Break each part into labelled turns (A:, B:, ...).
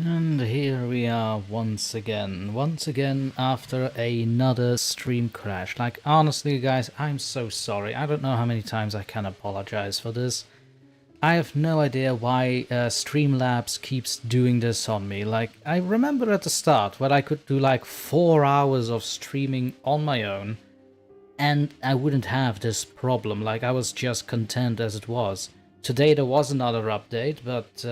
A: And here we are once again after another stream crash. Like, honestly guys, I'm so sorry. I don't know how many times I can apologize for this. I have no idea why Streamlabs keeps doing this on me. Like, I remember at the start when I could do like 4 hours of streaming on my own and I wouldn't have this problem. Like, I was just content as it was. Today there was another update, but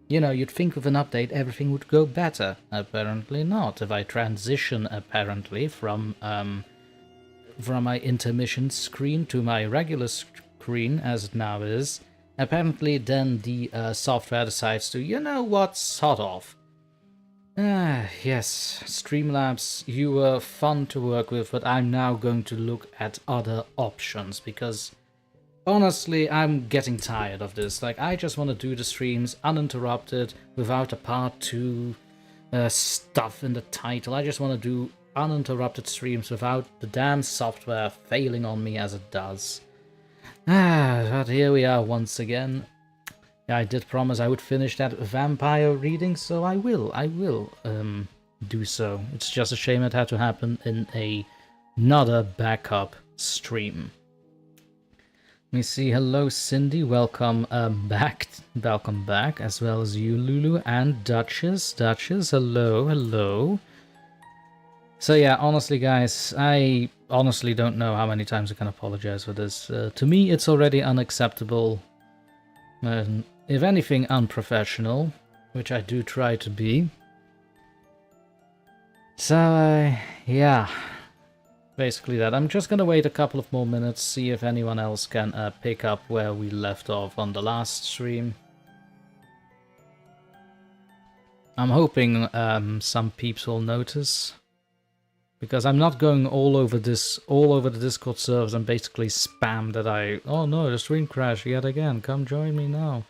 A: you know, you'd think with an update everything would go better. Apparently not. If I transition apparently from my intermission screen to my regular screen as it now is, apparently then the software decides to, you know what, sod off. Yes, Streamlabs, you were fun to work with, but I'm now going to look at other options because honestly, I'm getting tired of this. Like, I just want to do the streams uninterrupted, without a part 2 stuff in the title. I just want to do uninterrupted streams without the damn software failing on me as it does. But here we are once again. I did promise I would finish that vampire reading, so I will do so. It's just a shame it had to happen in another backup stream. Let me see. Hello, Cindy. Welcome back. Welcome back, as well as you, Lulu, and Duchess. Duchess, hello. So yeah, honestly, guys, I honestly don't know how many times I can apologize for this. To me, it's already unacceptable. If anything, unprofessional, which I do try to be. So, yeah. Basically that. I'm just gonna wait a couple of more minutes, see if anyone else can pick up where we left off on the last stream. I'm hoping some peeps will notice, because I'm not going all over the Discord servers and basically spam that oh no, the stream crashed yet again, come join me now.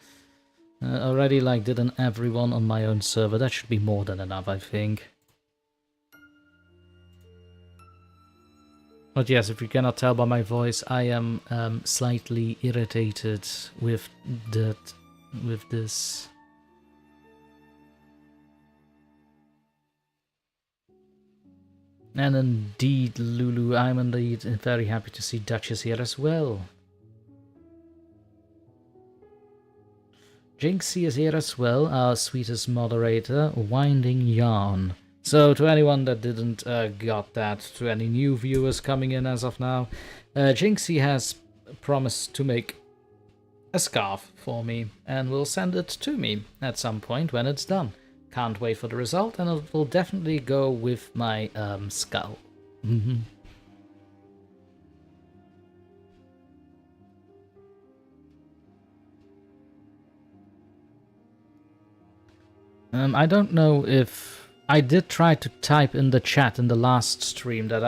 A: Already like did an everyone on my own server. That should be more than enough, I think. But yes, if you cannot tell by my voice, I am slightly irritated with this. And indeed, Lulu, I'm indeed very happy to see Duchess here as well. Jinxie is here as well, our sweetest moderator, Winding Yarn. So to anyone that didn't got that, to any new viewers coming in as of now, Jinxie has promised to make a scarf for me and will send it to me at some point when it's done. Can't wait for the result, and it will definitely go with my skull. I don't know if I did try to type in the chat in the last stream that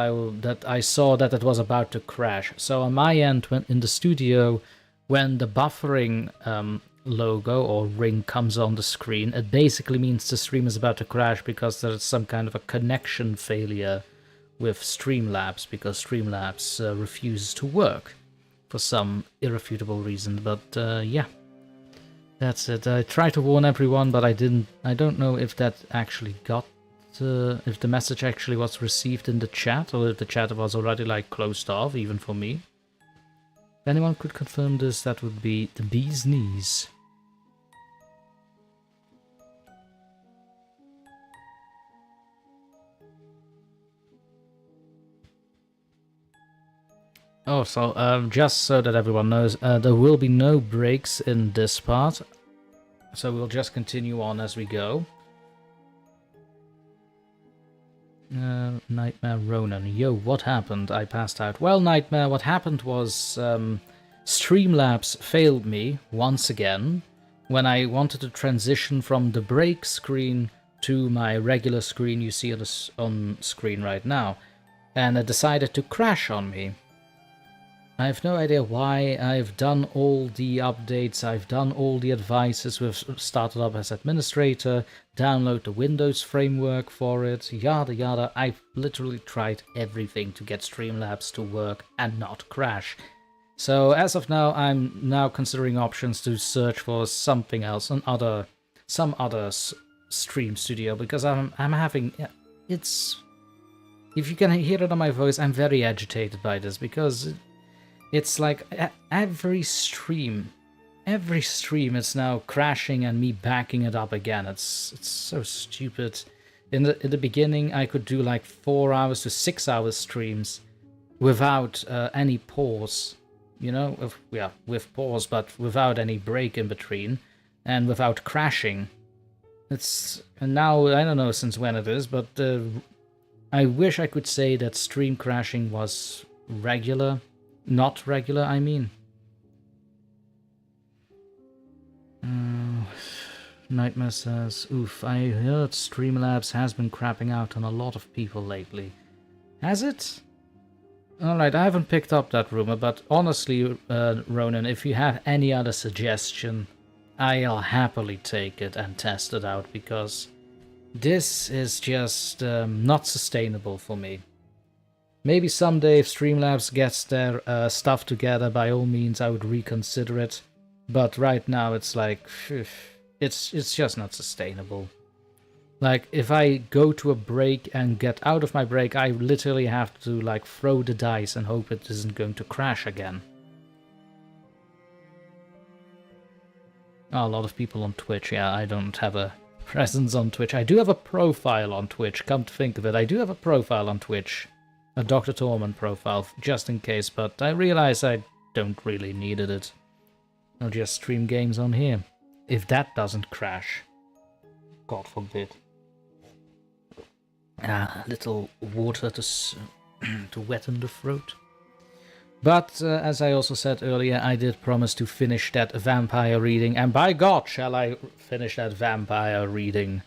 A: I saw that it was about to crash. So on my end, when in the studio, when the buffering logo or ring comes on the screen, it basically means the stream is about to crash because there's some kind of a connection failure with Streamlabs, because Streamlabs refuses to work for some irrefutable reason. But yeah. That's it. I tried to warn everyone, but I don't know if that actually got... if the message actually was received in the chat, or if the chat was already like closed off, even for me. If anyone could confirm this, that would be the bee's knees. Oh, so just so that everyone knows, there will be no breaks in this part, so we'll just continue on as we go. Nightmare Ronan. Yo, what happened? I passed out. Well, Nightmare, what happened was Streamlabs failed me once again when I wanted to transition from the break screen to my regular screen you see on screen right now, and it decided to crash on me. I have no idea why. I've done all the updates, I've done all the advices, we've started up as administrator, download the Windows framework for it, yada yada. I've literally tried everything to get Streamlabs to work and not crash. So as of now, I'm now considering options to search for something else, some other stream studio because I'm having it's. If you can hear it on my voice, I'm very agitated by this because it's like every stream is now crashing and me backing it up again. It's so stupid. In the beginning, I could do like 4 hours to 6 hours streams without any pause, you know, with pause, but without any break in between and without crashing. And now I don't know since when it is, but I wish I could say that stream crashing was regular, not regular. I mean. Nightmare says, oof, I heard Streamlabs has been crapping out on a lot of people lately. Has it? Alright, I haven't picked up that rumor, but honestly, Ronan, if you have any other suggestion, I'll happily take it and test it out, because this is just not sustainable for me. Maybe someday if Streamlabs gets their stuff together, by all means I would reconsider it. But right now it's like, it's just not sustainable. Like, if I go to a break and get out of my break, I literally have to like throw the dice and hope it isn't going to crash again. Oh, a lot of people on Twitch. Yeah, I don't have a presence on Twitch. I do have a profile on Twitch, come to think of it. I do have a profile on Twitch. A DrTorment profile, just in case, but I realize I don't really need it. I'll just stream games on here. If that doesn't crash. God forbid. A little water to wetten the throat. But, as I also said earlier, I did promise to finish that vampire reading, and by God shall I finish that vampire reading.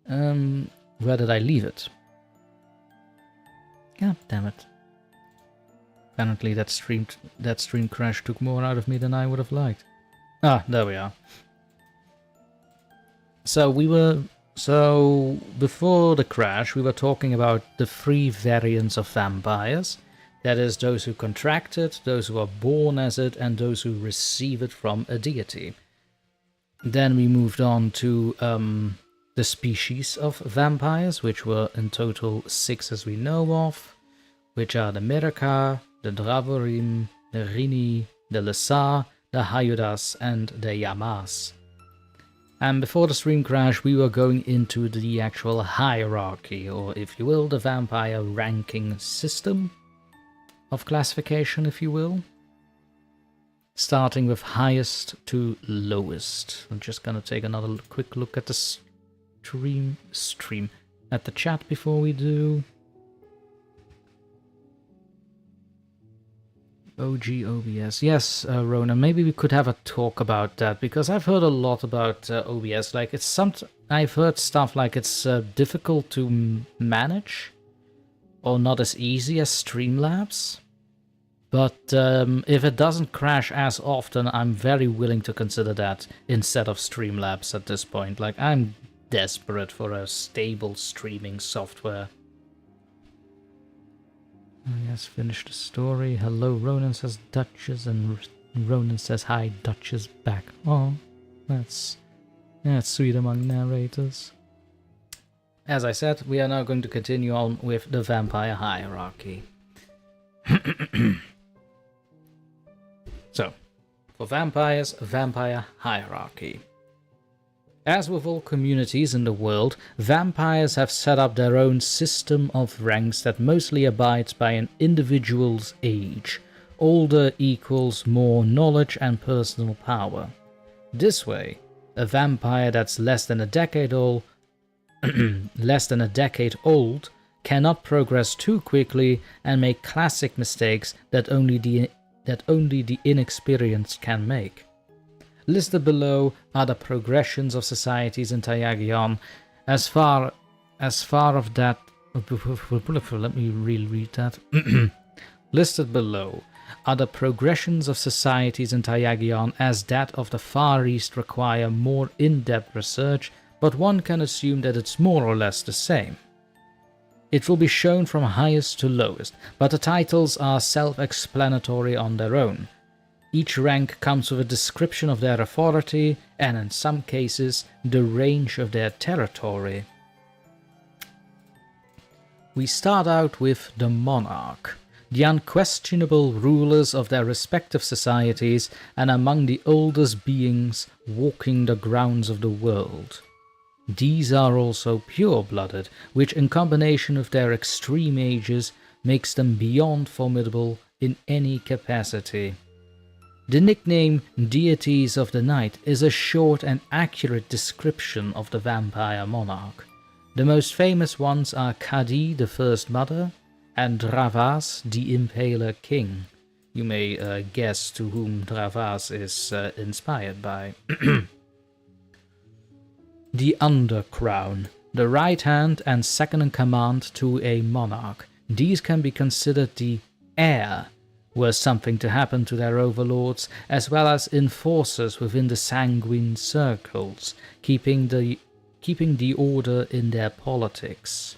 A: Where did I leave it? God damn it. Apparently that stream crash took more out of me than I would have liked. Ah, there we are. So before the crash, we were talking about the 3 variants of vampires. That is, those who contract it, those who are born as it, and those who receive it from a deity. Then we moved on to the species of vampires, which were in total 6 as we know of, which are the Miraka, the Dravorim, the Rini, the Lesar, the Hayudas, and the Yamas. And before the stream crash, we were going into the actual hierarchy, or if you will, the vampire ranking system of classification, if you will. Starting with highest to lowest. I'm just gonna take another quick look at the stream at the chat before we do. OG OBS. Yes, Rona, maybe we could have a talk about that, because I've heard a lot about OBS. Like, I've heard stuff like it's difficult to manage, or not as easy as Streamlabs. But if it doesn't crash as often, I'm very willing to consider that instead of Streamlabs at this point. Like, I'm desperate for a stable streaming software. Oh, yes, finish the story. Hello, Ronan says Duchess, and Ronan says hi, Duchess back. Oh, that's sweet among narrators. As I said, we are now going to continue on with the vampire hierarchy. So, for vampires, vampire hierarchy. As with all communities in the world, vampires have set up their own system of ranks that mostly abides by an individual's age. Older equals more knowledge and personal power. This way, a vampire that's less than a decade old cannot progress too quickly and make classic mistakes that only the inexperienced can make. Listed below are the progressions of societies in Tayagion. As far of that, let me reread that. Listed below are the progressions of societies in Tayagion, as that of the Far East require more in-depth research, but one can assume that it's more or less the same. It will be shown from highest to lowest, but the titles are self-explanatory on their own. Each rank comes with a description of their authority and, in some cases, the range of their territory. We start out with the monarch, the unquestionable rulers of their respective societies and among the oldest beings walking the grounds of the world. These are also pure-blooded, which in combination with their extreme ages makes them beyond formidable in any capacity. The nickname Deities of the Night is a short and accurate description of the vampire monarch. The most famous ones are Kadi, the First Mother, and Dravas, the Impaler King. You may guess to whom Dravas is inspired by. The Undercrown, the right hand and second in command to a monarch. These can be considered the heir, were something to happen to their overlords, as well as enforcers within the sanguine circles, keeping the order in their politics.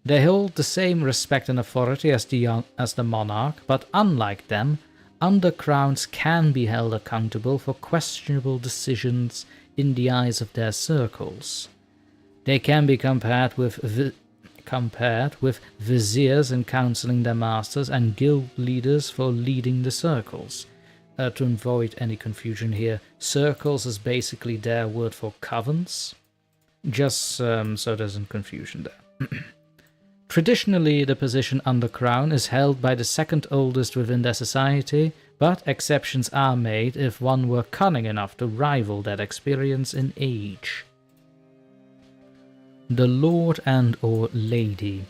A: They hold the same respect and authority as the monarch, but unlike them, undercrowns can be held accountable for questionable decisions in the eyes of their circles. They can be compared with viziers in counseling their masters and guild leaders for leading the circles. To avoid any confusion here, circles is basically their word for covens, just so there's no confusion there. Traditionally, the position undercrown is held by the second oldest within their society, but exceptions are made if one were cunning enough to rival that experience in age. The Lord and or Lady.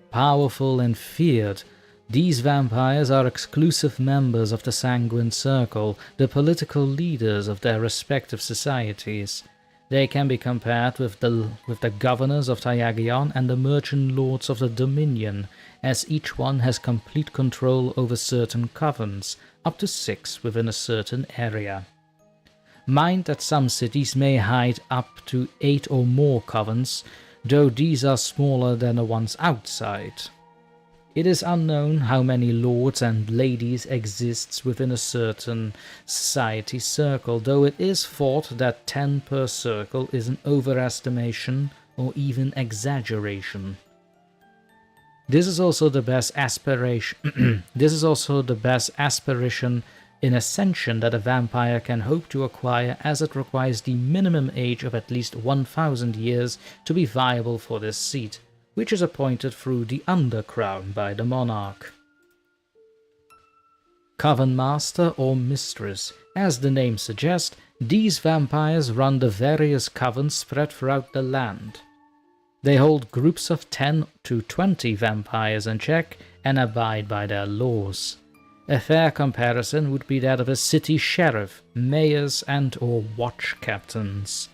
A: Powerful and feared, these vampires are exclusive members of the Sanguine Circle, the political leaders of their respective societies. They can be compared with the governors of Taiagion and the merchant lords of the Dominion, as each one has complete control over certain covens, up to 6 within a certain area. Mind that some cities may hide up to 8 or more covens, though these are smaller than the ones outside. It is unknown how many lords and ladies exists within a certain society circle, though it is thought that 10 per circle is an overestimation or even exaggeration. This is also the best aspiration. This is also the best aspiration in ascension that a vampire can hope to acquire, as it requires the minimum age of at least 1,000 years to be viable for this seat, which is appointed through the Undercrown by the monarch. Coven Master or Mistress. As the name suggests, these vampires run the various covens spread throughout the land. They hold groups of 10 to 20 vampires in check and abide by their laws. A fair comparison would be that of a city sheriff, mayors and or watch captains.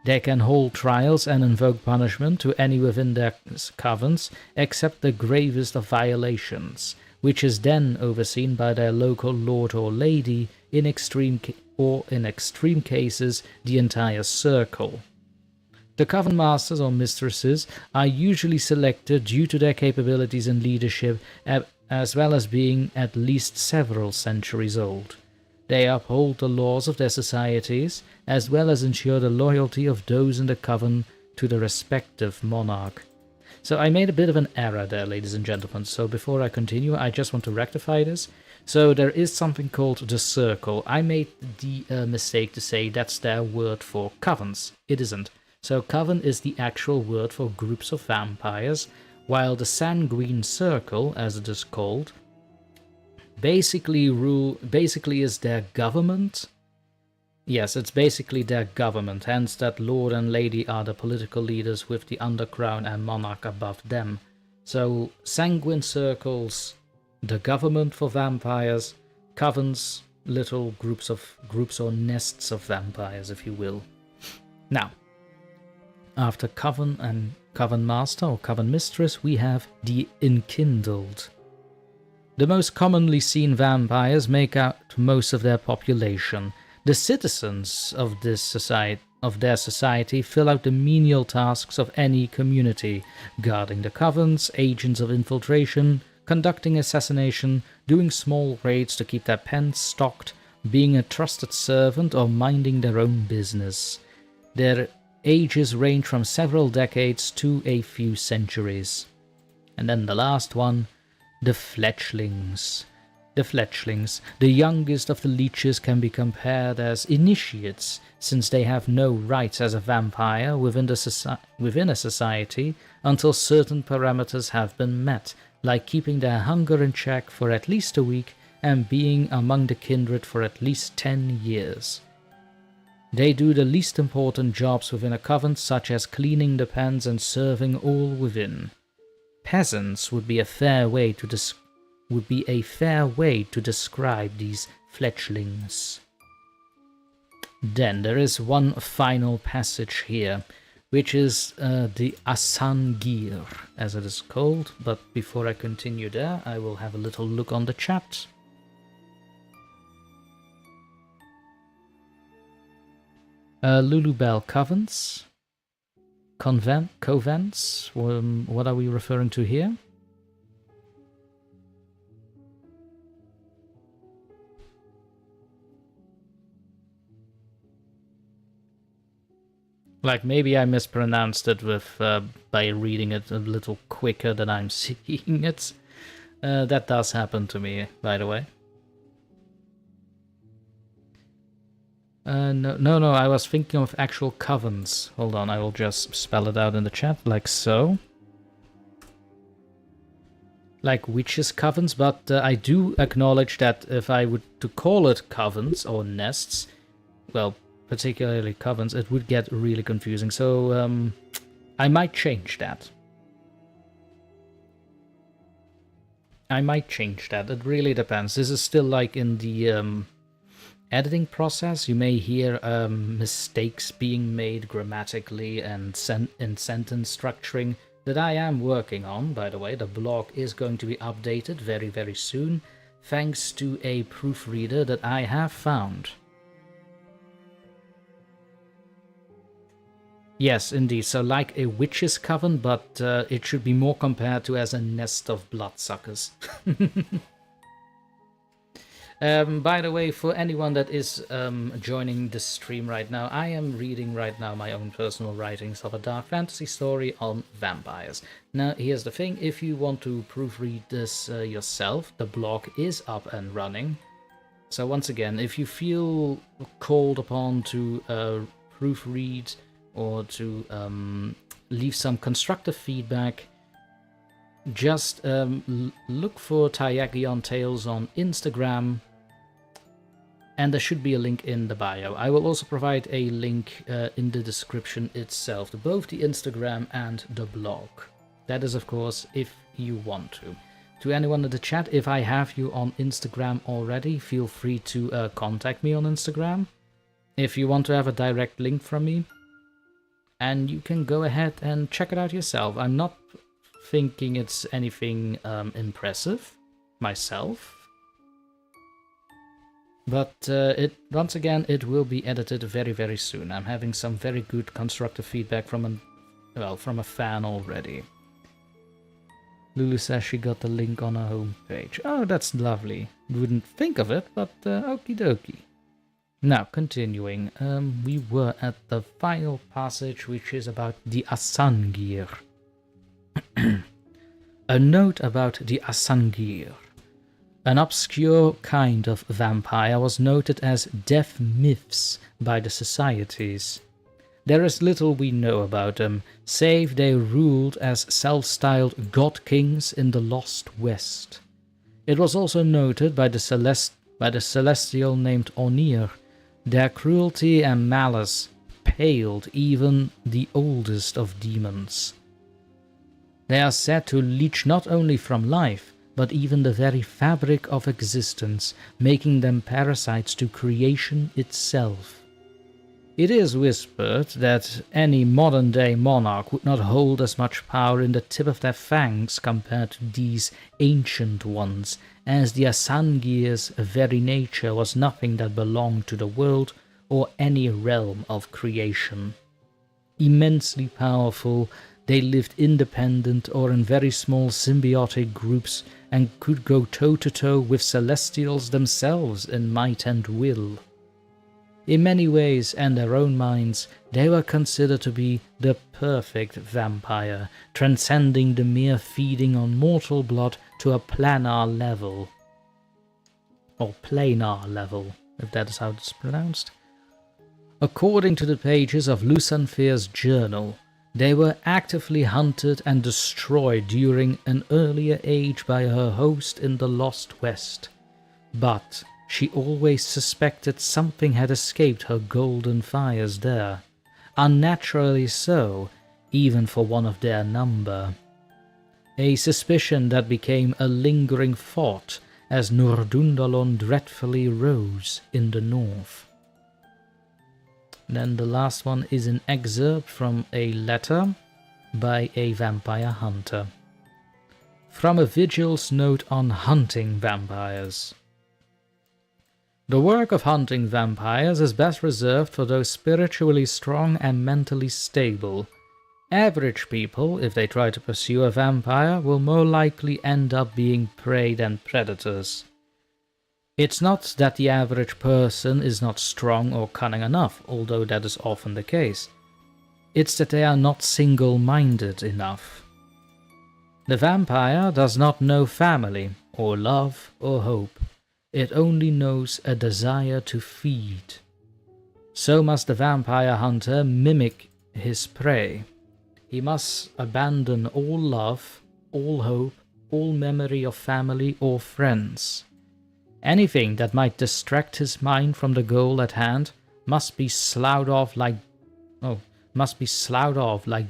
A: They can hold trials and invoke punishment to any within their covens, except the gravest of violations, which is then overseen by their local lord or lady, in extreme cases, the entire circle. The coven masters or mistresses are usually selected due to their capabilities in leadership, as well as being at least several centuries old. They uphold the laws of their societies, as well as ensure the loyalty of those in the coven to the respective monarch. So I made a bit of an error there, ladies and gentlemen, so before I continue, I just want to rectify this. So there is something called the Circle. I made the mistake to say that's their word for covens. It isn't. So coven is the actual word for groups of vampires, while the Sanguine Circle, as it is called, basically is their government. Yes, it's basically their government, hence that Lord and Lady are the political leaders with the Undercrown and Monarch above them. So Sanguine Circles, the government for vampires, covens, little groups or nests of vampires, if you will. Now, after Coven and Coven Master or Coven Mistress, we have the Enkindled. The most commonly seen vampires make out most of their population. The citizens of their society fill out the menial tasks of any community, guarding the covens, agents of infiltration, conducting assassination, doing small raids to keep their pens stocked, being a trusted servant, or minding their own business. Their ages range from several decades to a few centuries. And then the last one, the fletchlings. The fletchlings, the youngest of the leeches, can be compared as initiates, since they have no rights as a vampire within a society until certain parameters have been met, like keeping their hunger in check for at least a week and being among the kindred for at least 10 years. They do the least important jobs within a coven, such as cleaning the pens and serving all within. Peasants would be a fair way to describe these fletchlings. Then there is one final passage here, which is the Asangir, as it is called, but before I continue there, I will have a little look on the chat. Lulubel Covens, Covents, what are we referring to here? Like, maybe I mispronounced it with by reading it a little quicker than I'm seeing it. That does happen to me, by the way. No, I was thinking of actual covens. Hold on, I will just spell it out in the chat, like so. Like witches' covens, but I do acknowledge that if I were to call it covens or nests, well, particularly covens, it would get really confusing, so I might change that. It really depends. This is still like in the editing process. You may hear mistakes being made grammatically and in sentence structuring that I am working on, by the way. The blog is going to be updated very, very soon, thanks to a proofreader that I have found. Yes, indeed. So like a witch's coven, but it should be more compared to as a nest of bloodsuckers. By the way, for anyone that is joining the stream right now, I am reading right now my own personal writings of a dark fantasy story on vampires. Now, here's the thing. If you want to proofread this yourself, the blog is up and running. So once again, if you feel called upon to proofread or to leave some constructive feedback, just look for Tyagion Tales on Instagram, and there should be a link in the bio. I will also provide a link in the description itself to both the Instagram and the blog. That is, of course, if you want to. To anyone in the chat, if I have you on Instagram already, feel free to contact me on Instagram if you want to have a direct link from me. And you can go ahead and check it out yourself. I'm not thinking it's anything impressive myself. But once again, it will be edited very, very soon. I'm having some very good constructive feedback from a fan already. Lulu says she got the link on her homepage. Oh, that's lovely. Wouldn't think of it, but okie dokie. Now, continuing, we were at the final passage, which is about the Asangir. A note about the Asangir. An obscure kind of vampire was noted as deaf myths by the societies. There is little we know about them, save they ruled as self-styled god-kings in the Lost West. It was also noted by the celestial named Onir. Their cruelty and malice paled even the oldest of demons. They are said to leech not only from life, but even the very fabric of existence, making them parasites to creation itself. It is whispered that any modern-day monarch would not hold as much power in the tip of their fangs compared to these ancient ones, as the Asangir's very nature was nothing that belonged to the world or any realm of creation. Immensely powerful, They lived independent or in very small symbiotic groups and could go toe-to-toe with Celestials themselves in might and will. In many ways and their own minds, they were considered to be the perfect vampire, transcending the mere feeding on mortal blood to a planar level. Or planar level, if that is how it's pronounced. According to the pages of Lucanfear's journal, they were actively hunted and destroyed during an earlier age by her host in the Lost West, but she always suspected something had escaped her golden fires there, unnaturally so, even for one of their number. A suspicion that became a lingering thought as Nordundalon dreadfully rose in the north. Then the last one is an excerpt from a letter by a vampire hunter. From a vigil's note on hunting vampires. The work of hunting vampires is best reserved for those spiritually strong and mentally stable. Average people, if they try to pursue a vampire, will more likely end up being prey than predators. It's not that the average person is not strong or cunning enough, although that is often the case. It's that they are not single-minded enough. The vampire does not know family, or love, or hope. It only knows a desire to feed. So must the vampire hunter mimic his prey. He must abandon all love, all hope, all memory of family or friends. Anything that might distract his mind from the goal at hand must be sloughed off like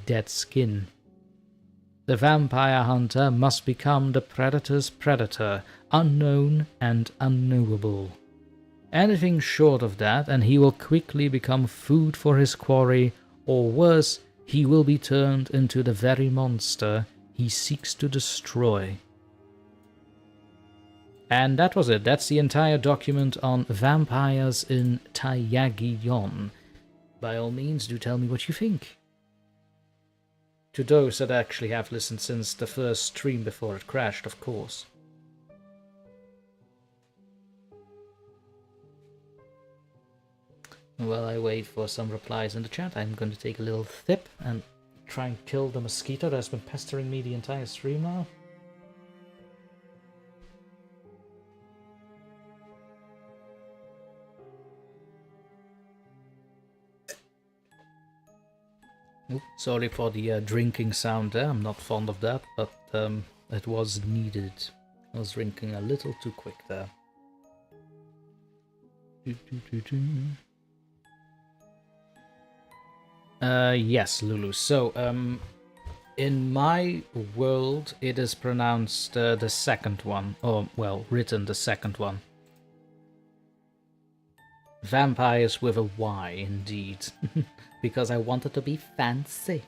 A: dead skin. The vampire hunter must become the predator's predator, unknown and unknowable. Anything short of that and he will quickly become food for his quarry, or worse, he will be turned into the very monster he seeks to destroy. And that was it. That's the entire document on vampires in Taiyagion. By all means, do tell me what you think. To those that actually have listened since the first stream before it crashed, of course. While I wait for some replies in the chat, I'm going to take a little sip and try and kill the mosquito that's been pestering me the entire stream now. Oops, sorry for the drinking sound there, I'm not fond of that, but it was needed. I was drinking a little too quick there. Yes, Lulu. So, in my world, it is pronounced the second one, or, well, written the second one. Vampires with a Y, indeed. Because I wanted to be fancy.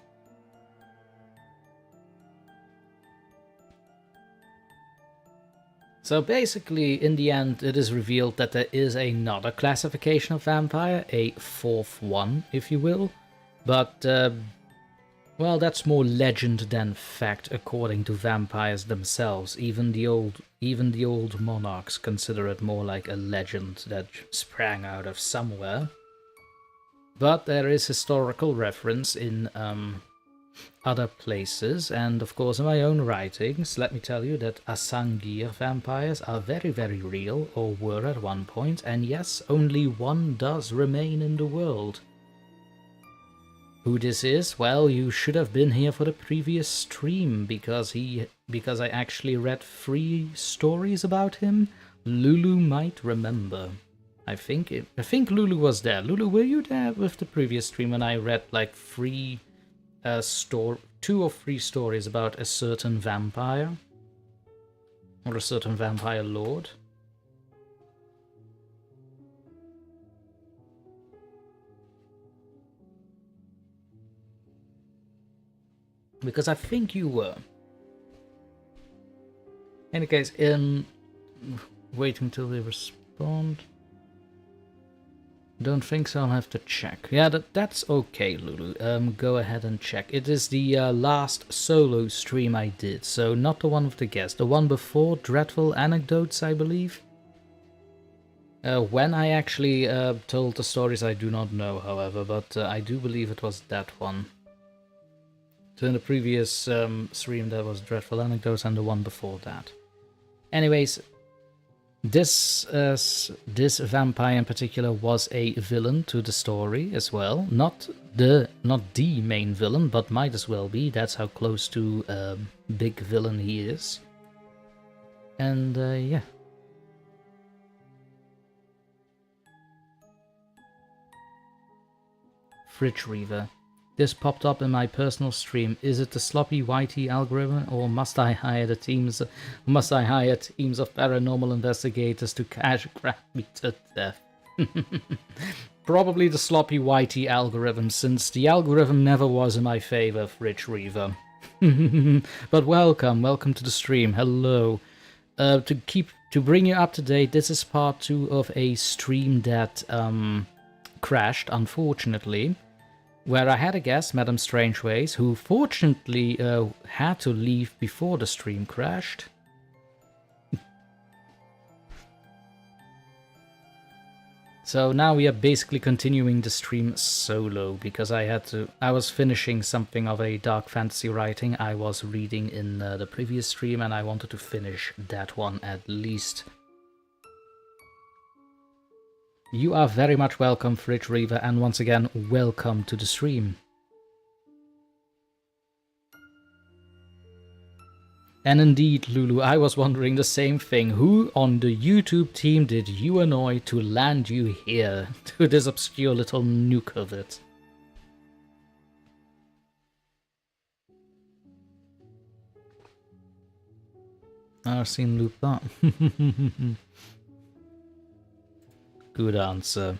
A: So basically, in the end, it is revealed that there is another classification of vampire, a fourth one, if you will. But, well, that's more legend than fact, according to vampires themselves. Even the old monarchs consider it more like a legend that sprang out of somewhere. But there is historical reference in other places, and of course in my own writings, let me tell you that Asangir vampires are very, very real, or were at one point, and yes, only one does remain in the world. Who this is? Well, you should have been here for the previous stream, because I actually read 3 stories about him. Lulu might remember. I think Lulu was there. Lulu, were you there with the previous stream when I read like 2 or 3 stories about a certain vampire? Or a certain vampire lord? Because I think you were. In any case, wait until they respond. Don't think so, I'll have to check. Yeah, that's okay, Lulu. Go ahead and check. It is the last solo stream I did, so not the one with the guest. The one before, Dreadful Anecdotes, I believe. When I actually told the stories, I do not know, however, but I do believe it was that one. So in the previous stream, there was Dreadful Anecdotes, and the one before that. Anyways, this vampire in particular was a villain to the story as well. Not the main villain, but might as well be. That's how close to big villain he is. And yeah. Fridge Reaver. This popped up in my personal stream. Is it the sloppy YT algorithm, or must I hire teams of paranormal investigators to cash grab me to death? Probably the sloppy YT algorithm, since the algorithm never was in my favor, Fridge Reaver. But welcome to the stream. Hello. To bring you up to date, this is part 2 of a stream that crashed, unfortunately, where I had a guest, Madam Strangeways, who fortunately had to leave before the stream crashed. So now we are basically continuing the stream solo, because I was finishing something of a dark fantasy writing I was reading in the previous stream, and I wanted to finish that one at least. You are very much welcome, Fridge Reaver, and once again, welcome to the stream. And indeed, Lulu, I was wondering the same thing. Who on the YouTube team did you annoy to land you here, to this obscure little nook of it? I've seen loop that. Good answer.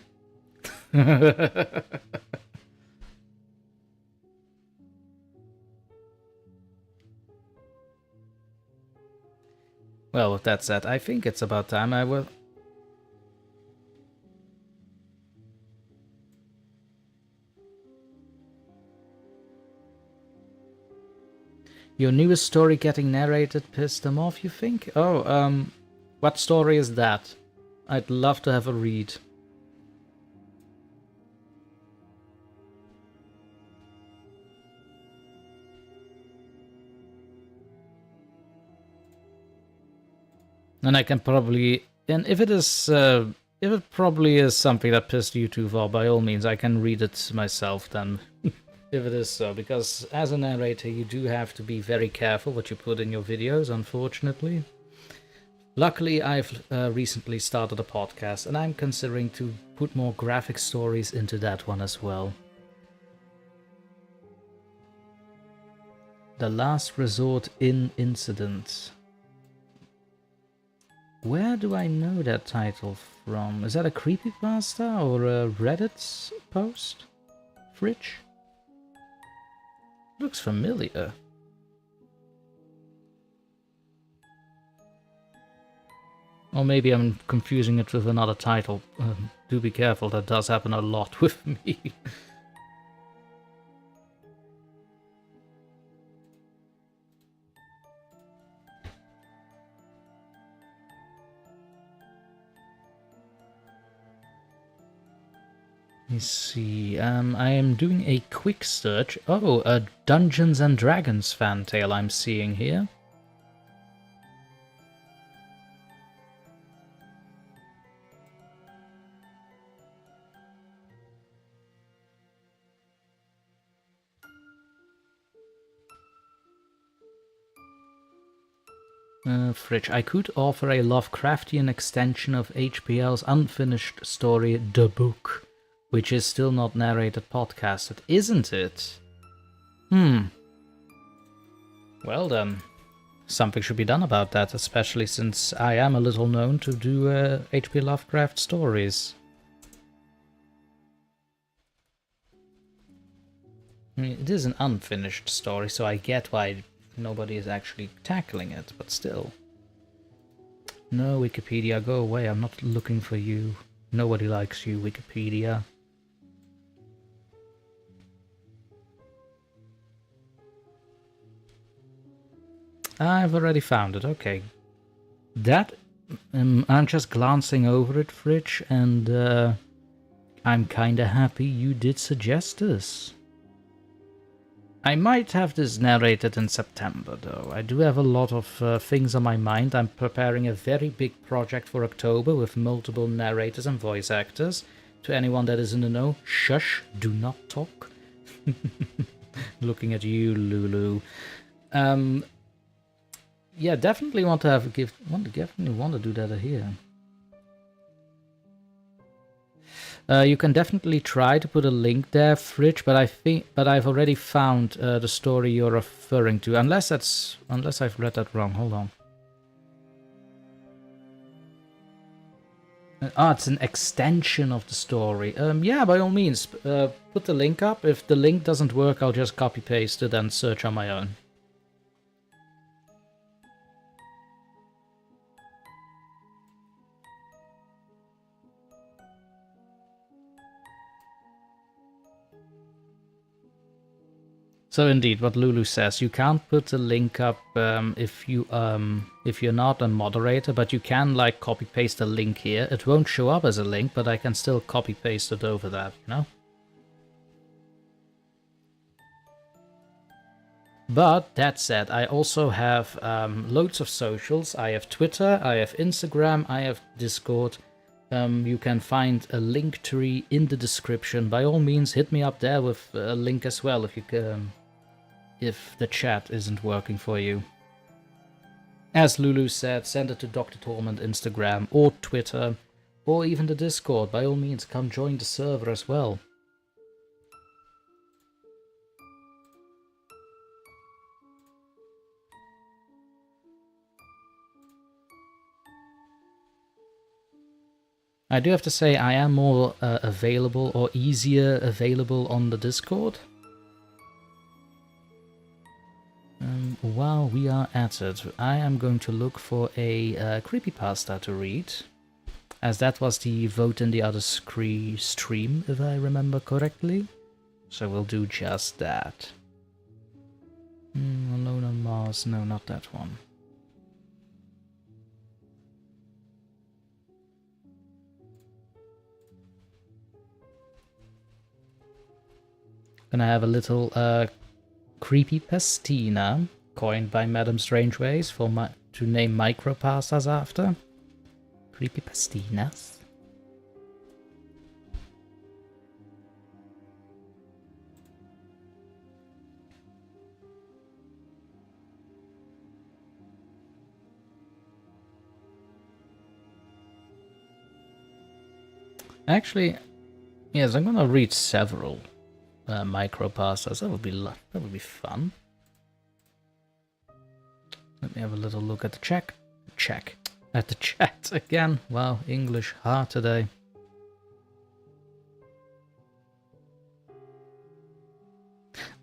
A: Well, with that said, I think it's about time I will... Your newest story getting narrated pissed them off, you think? Oh, what story is that? I'd love to have a read. And I can probably... And if it is... if it probably is something that pissed you too off, by all means, I can read it myself then. If it is so, because as a narrator, you do have to be very careful what you put in your videos, unfortunately. Luckily, I've recently started a podcast, and I'm considering to put more graphic stories into that one as well. The Last Resort Inn Incident. Where do I know that title from? Is that a creepypasta or a Reddit post? Fridge? Looks familiar. Or maybe I'm confusing it with another title. Do be careful, that does happen a lot with me. Let me see. I am doing a quick search. Oh, a Dungeons and Dragons fan tale I'm seeing here. Fridge, I could offer a Lovecraftian extension of HPL's unfinished story, The Book, which is still not narrated podcasted, isn't it? Well then, something should be done about that, especially since I am a little known to do H.P. Lovecraft stories. I mean, it is an unfinished story, so I get why nobody is actually tackling it, but still. No, Wikipedia, go away, I'm not looking for you. Nobody likes you, Wikipedia. I've already found it, okay. That, I'm just glancing over it, Fridge, and I'm kinda happy you did suggest this. I might have this narrated in September, though. I do have a lot of things on my mind. I'm preparing a very big project for October with multiple narrators and voice actors. To anyone that is in the know, shush, do not talk. Looking at you, Lulu. Yeah, definitely want to have a gift. Definitely want to do that here. You can definitely try to put a link there, Fridge, but I've already found the story you're referring to. Unless I've read that wrong. Hold on. It's an extension of the story. Yeah, by all means, put the link up. If the link doesn't work, I'll just copy paste it and search on my own. So indeed, what Lulu says, you can't put the link up if you're not a moderator, but you can like copy paste a link here. It won't show up as a link, but I can still copy paste it over that, you know? But that said, I also have loads of socials. I have Twitter, I have Instagram, I have Discord. You can find a link tree in the description. By all means, hit me up there with a link as well if you can. If the chat isn't working for you. As Lulu said, send it to DrTorment Instagram or Twitter or even the Discord. By all means, come join the server as well. I do have to say I am more available or easier available on the Discord. While we are at it, I am going to look for a creepypasta to read, as that was the vote in the other stream, if I remember correctly. So we'll do just that. Alone on Mars, no, not that one. Gonna have a little creepypastina coined by Madame Strangeways to name micropastas after. Creepypastinas. Actually, yes, I'm gonna read several micropastas. That would be fun. Let me have a little look at the chat again. Wow, English hard today.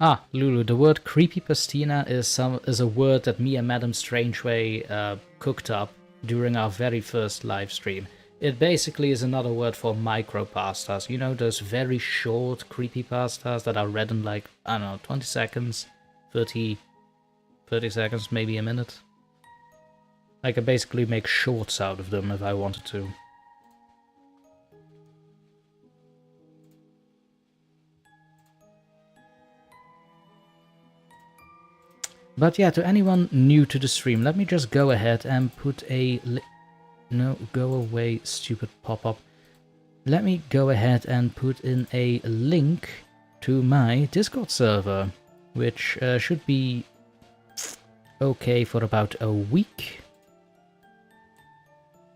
A: Ah, Lulu, the word creepypastina is a word that me and Madame Strangeway cooked up during our very first live stream. It basically is another word for micropastas. You know, those very short creepypastas that are read in like, I don't know, 20 seconds, 30 seconds, maybe a minute. I could basically make shorts out of them if I wanted to. But yeah, to anyone new to the stream, let me just go ahead and put a... No, go away, stupid pop-up. Let me go ahead and put in a link to my Discord server, which should be okay for about a week.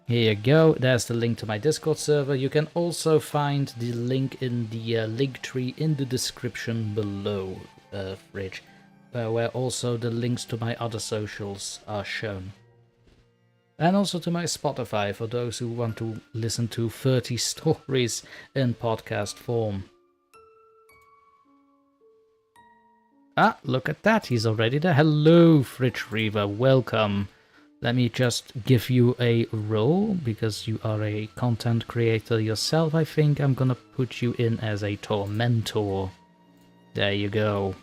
A: Here you go, there's the link to my Discord server. You can also find the link in the link tree in the description below, Fridge, where also the links to my other socials are shown. And also to my Spotify for those who want to listen to 30 stories in podcast form. Ah, look at that, he's already there. Hello, Fridge Reaver, welcome. Let me just give you a role, because you are a content creator yourself. I think I'm gonna put you in as a tormentor. There you go.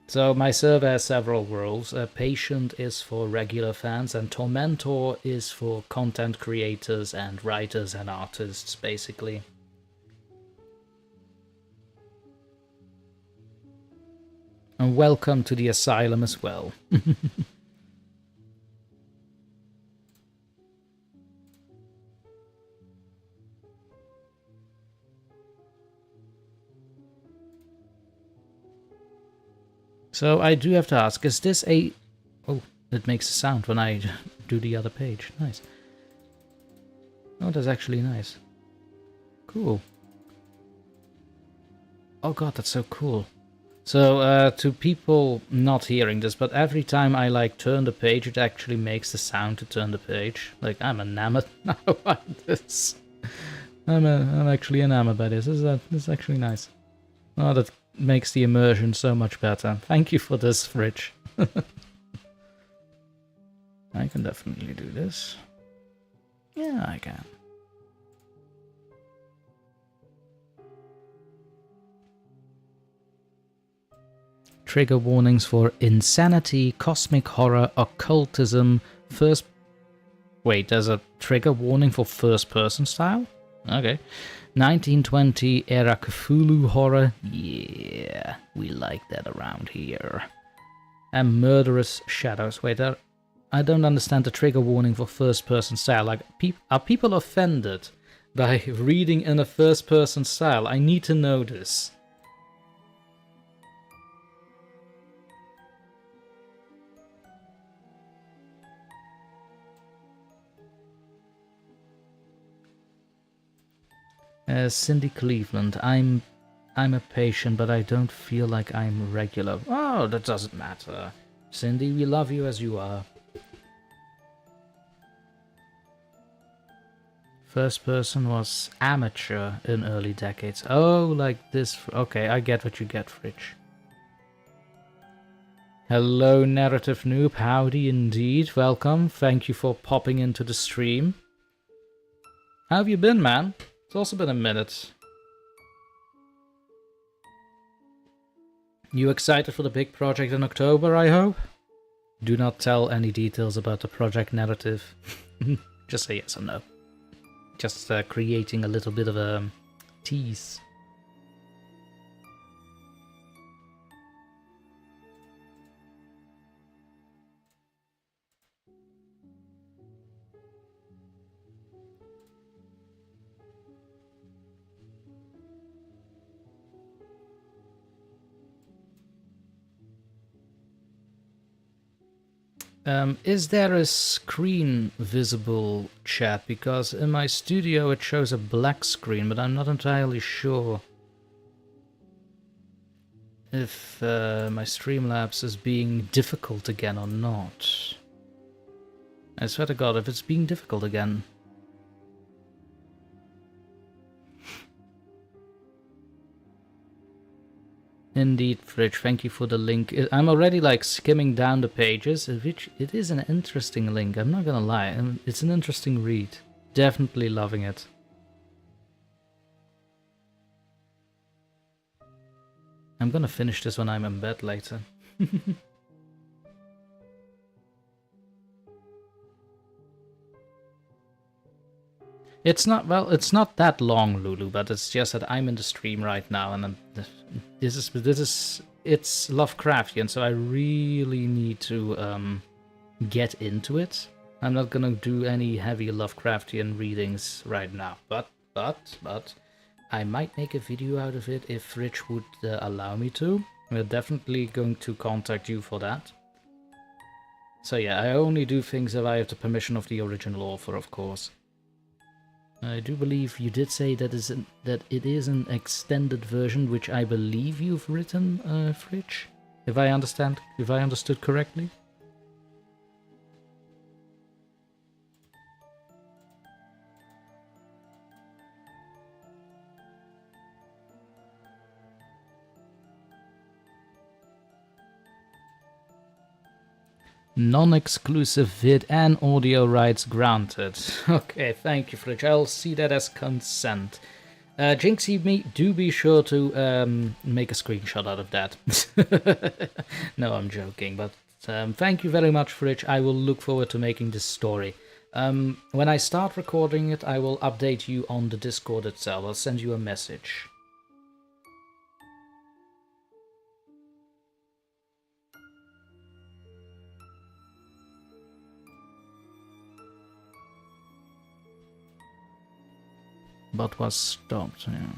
A: So my server has several roles. Patient is for regular fans, and tormentor is for content creators and writers and artists, basically. And welcome to the asylum as well. So I do have to ask, is this a... Oh, it makes a sound when I do the other page. Nice. Oh, that's actually nice. Cool. Oh god, that's so cool. So, to people not hearing this, but every time I, like, turn the page, it actually makes the sound to turn the page. Like, I'm enamored now by this. I'm actually enamored by this. This is actually nice. Oh, that makes the immersion so much better. Thank you for this, Fridge. I can definitely do this. Yeah, I can. Trigger warnings for insanity, cosmic horror, occultism, first... Wait, there's a trigger warning for first-person style? Okay. 1920 era Cthulhu horror. Yeah, we like that around here. And murderous shadows. Wait, I don't understand the trigger warning for first-person style. Like, are people offended by reading in a first-person style? I need to know this. Cindy Cleveland, I'm a patient, but I don't feel like I'm regular. Oh, that doesn't matter. Cindy, we love you as you are. First person was amateur in early decades. Oh, like this. Okay, I get what you get, Fridge. Hello, narrative noob. Howdy indeed. Welcome. Thank you for popping into the stream. How have you been, man? It's also been a minute. You excited for the big project in October, I hope? Do not tell any details about the project narrative. Just say yes or no. Just creating a little bit of a tease. Is there a screen visible, chat? Because in my studio it shows a black screen, but I'm not entirely sure if my Streamlabs is being difficult again or not. I swear to God, if it's being difficult again. Indeed, Fridge, thank you for the link. I'm already like skimming down the pages, which it is an interesting link, I'm not gonna lie. It's an interesting read. Definitely loving it. I'm gonna finish this when I'm in bed later. It's not, well, it's not that long, Lulu, but it's just that I'm in the stream right now, and this is it's Lovecraftian, so I really need to get into it. I'm not gonna do any heavy Lovecraftian readings right now, but I might make a video out of it if Rich would allow me to. We're definitely going to contact you for that. So yeah, I only do things if I have the permission of the original author, of course. I do believe you did say that it is an extended version, which I believe you've written, Fridge, if I understood correctly. Non-exclusive vid and audio rights granted. Okay, thank you, Fridge. I'll see that as consent. Jinxie, me, do be sure to make a screenshot out of that. No, I'm joking, but thank you very much, Fridge. I will look forward to making this story. When I start recording it, I will update you on the Discord itself. I'll send you a message. But was stopped. Yeah.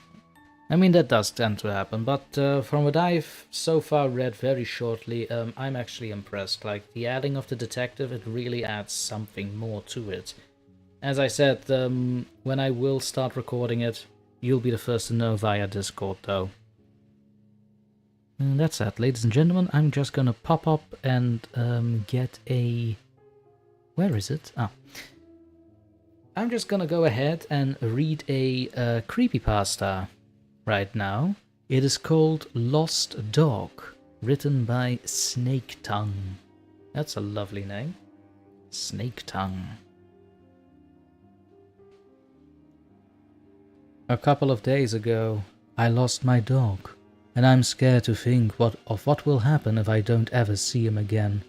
A: I mean, that does tend to happen, but from what I've so far read very shortly, I'm actually impressed. Like, the adding of the detective, it really adds something more to it. As I said, when I will start recording it, you'll be the first to know via Discord, though. And that's that, ladies and gentlemen. I'm just gonna pop up and get a... Where is it? Ah. I'm just gonna go ahead and read a creepypasta right now. It is called Lost Dog, written by Snake Tongue. That's a lovely name. Snake Tongue. A couple of days ago, I lost my dog, and I'm scared to think of what will happen if I don't ever see him again.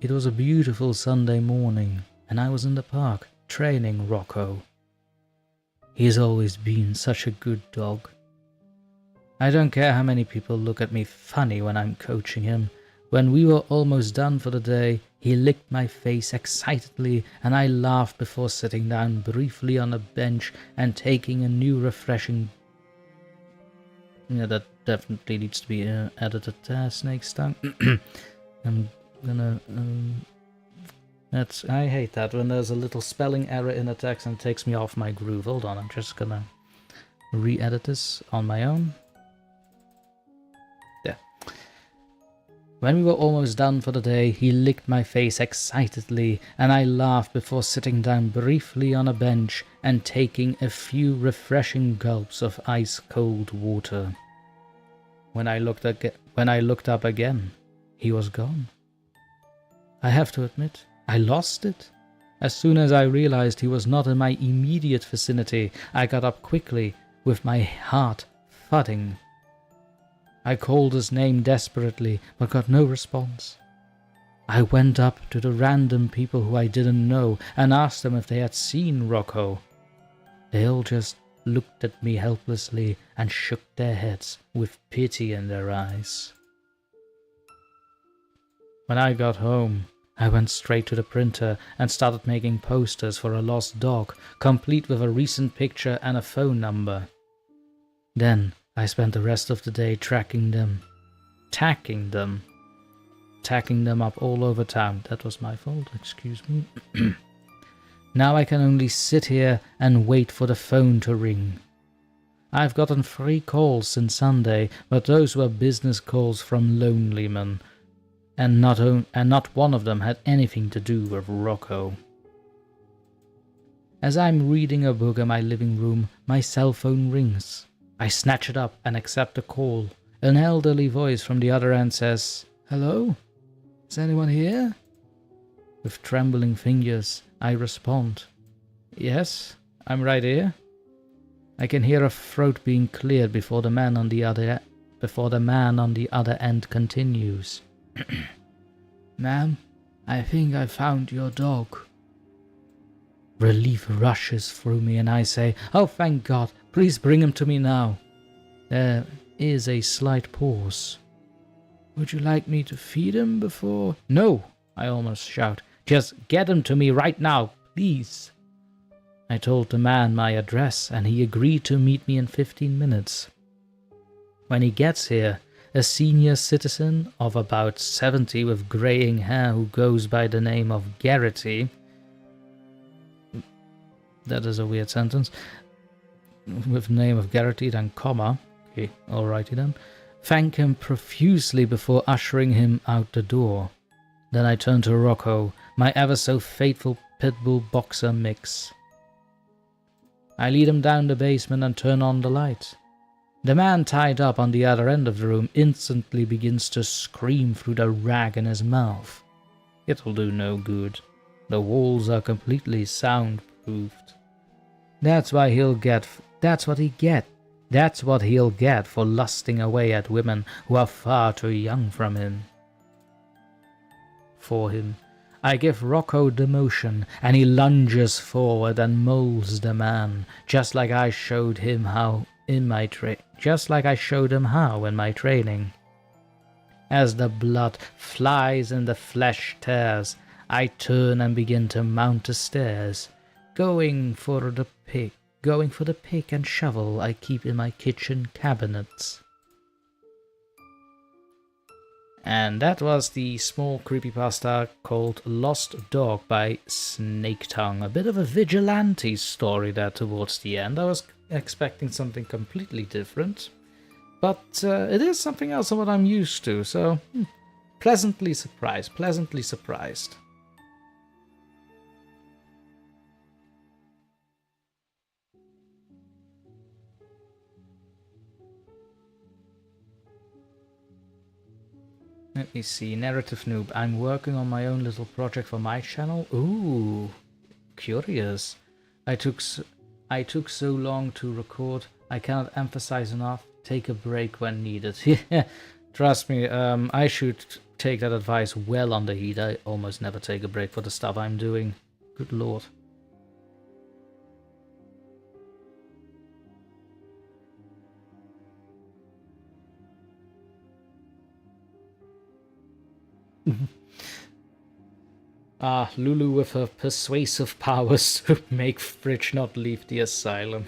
A: It was a beautiful Sunday morning, and I was in the park, training Rocco. He has always been such a good dog. I don't care how many people look at me funny when I'm coaching him. When we were almost done for the day, he licked my face excitedly, and I laughed before sitting down briefly on a bench and taking a new refreshing... Yeah, that definitely needs to be edited there, Snake's Tongue. I'm gonna... I hate that when there's a little spelling error in a text and it takes me off my groove. Hold on, I'm just gonna re-edit this on my own. There. When we were almost done for the day, he licked my face excitedly, and I laughed before sitting down briefly on a bench and taking a few refreshing gulps of ice-cold water. When I looked up again, he was gone. I have to admit, I lost it. As soon as I realized he was not in my immediate vicinity, I got up quickly, with my heart thudding. I called his name desperately, but got no response. I went up to the random people who I didn't know and asked them if they had seen Rocco. They all just looked at me helplessly and shook their heads with pity in their eyes. When I got home, I went straight to the printer and started making posters for a lost dog, complete with a recent picture and a phone number. Then I spent the rest of the day tacking them up all over town. That was my fault, excuse me. Now I can only sit here and wait for the phone to ring. I've gotten 3 calls since Sunday, but those were business calls from lonely men. And not one of them had anything to do with Rocco. As I'm reading a book in my living room, my cell phone rings. I snatch it up and accept the call. An elderly voice from the other end says, "Hello? Is anyone here?" With trembling fingers, I respond, "Yes, I'm right here." I can hear a throat being cleared before the man on the other end continues. "Ma'am, I think I found your dog." Relief rushes through me and I say, "Oh, thank God, please bring him to me now." There is a slight pause. "Would you like me to feed him before—" "No," I almost shout. "Just get him to me right now, please." I told the man my address and he agreed to meet me in 15 minutes. When he gets here, a senior citizen of about 70 with greying hair who goes by the name of Garrity. That is a weird sentence. With name of Garrity, then comma. Okay, alrighty then. Thank him profusely before ushering him out the door. Then I turn to Rocco, my ever so faithful pitbull boxer mix. I lead him down the basement and turn on the light. The man tied up on the other end of the room instantly begins to scream through the rag in his mouth. It'll do no good. The walls are completely soundproofed. That's what he'll get for lusting away at women who are far too young for him. I give Rocco demotion, and he lunges forward and molds the man, just like I showed him how in my training. As the blood flies and the flesh tears, I turn and begin to mount the stairs, going for the pick and shovel I keep in my kitchen cabinets. And that was the small creepypasta called Lost Dog by Snake Tongue. A bit of a vigilante story there towards the end. I was expecting something completely different, but it is something else than what I'm used to, so pleasantly surprised. Let me see, Narrative Noob. I'm working on my own little project for my channel. Ooh, curious. I took so long to record. I cannot emphasize enough. Take a break when needed. Yeah, trust me. I should take that advice well under heed. I almost never take a break for the stuff I'm doing. Good lord. Lulu with her persuasive powers to make Fridge not leave the asylum.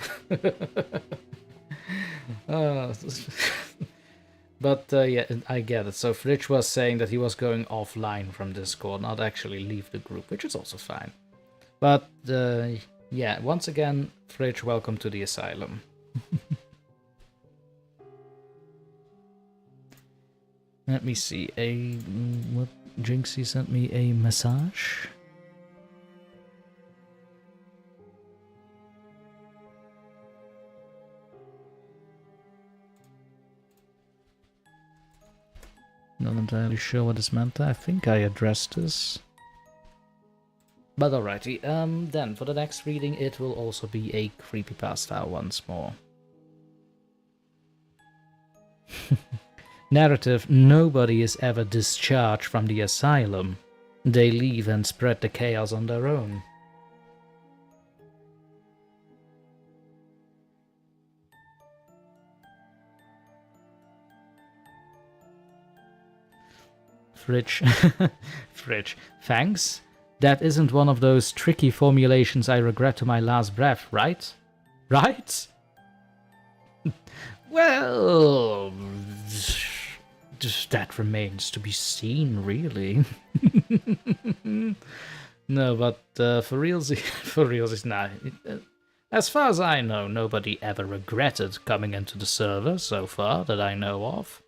A: But yeah, I get it. So Fridge was saying that he was going offline from Discord, not actually leave the group, which is also fine. But yeah, once again, Fridge, welcome to the asylum. Let me see, what Jinxie sent me a massage. Not entirely sure what this meant. I think I addressed this. But alrighty, then for the next reading it will also be a creepypasta once more. Narrative: nobody is ever discharged from the asylum. They leave and spread the chaos on their own. Fridge. Fridge. Thanks. That isn't one of those tricky formulations I regret to my last breath, right? Right? Well, that remains to be seen, really. No, but for realsies, nah. As far as I know, nobody ever regretted coming into the server so far that I know of.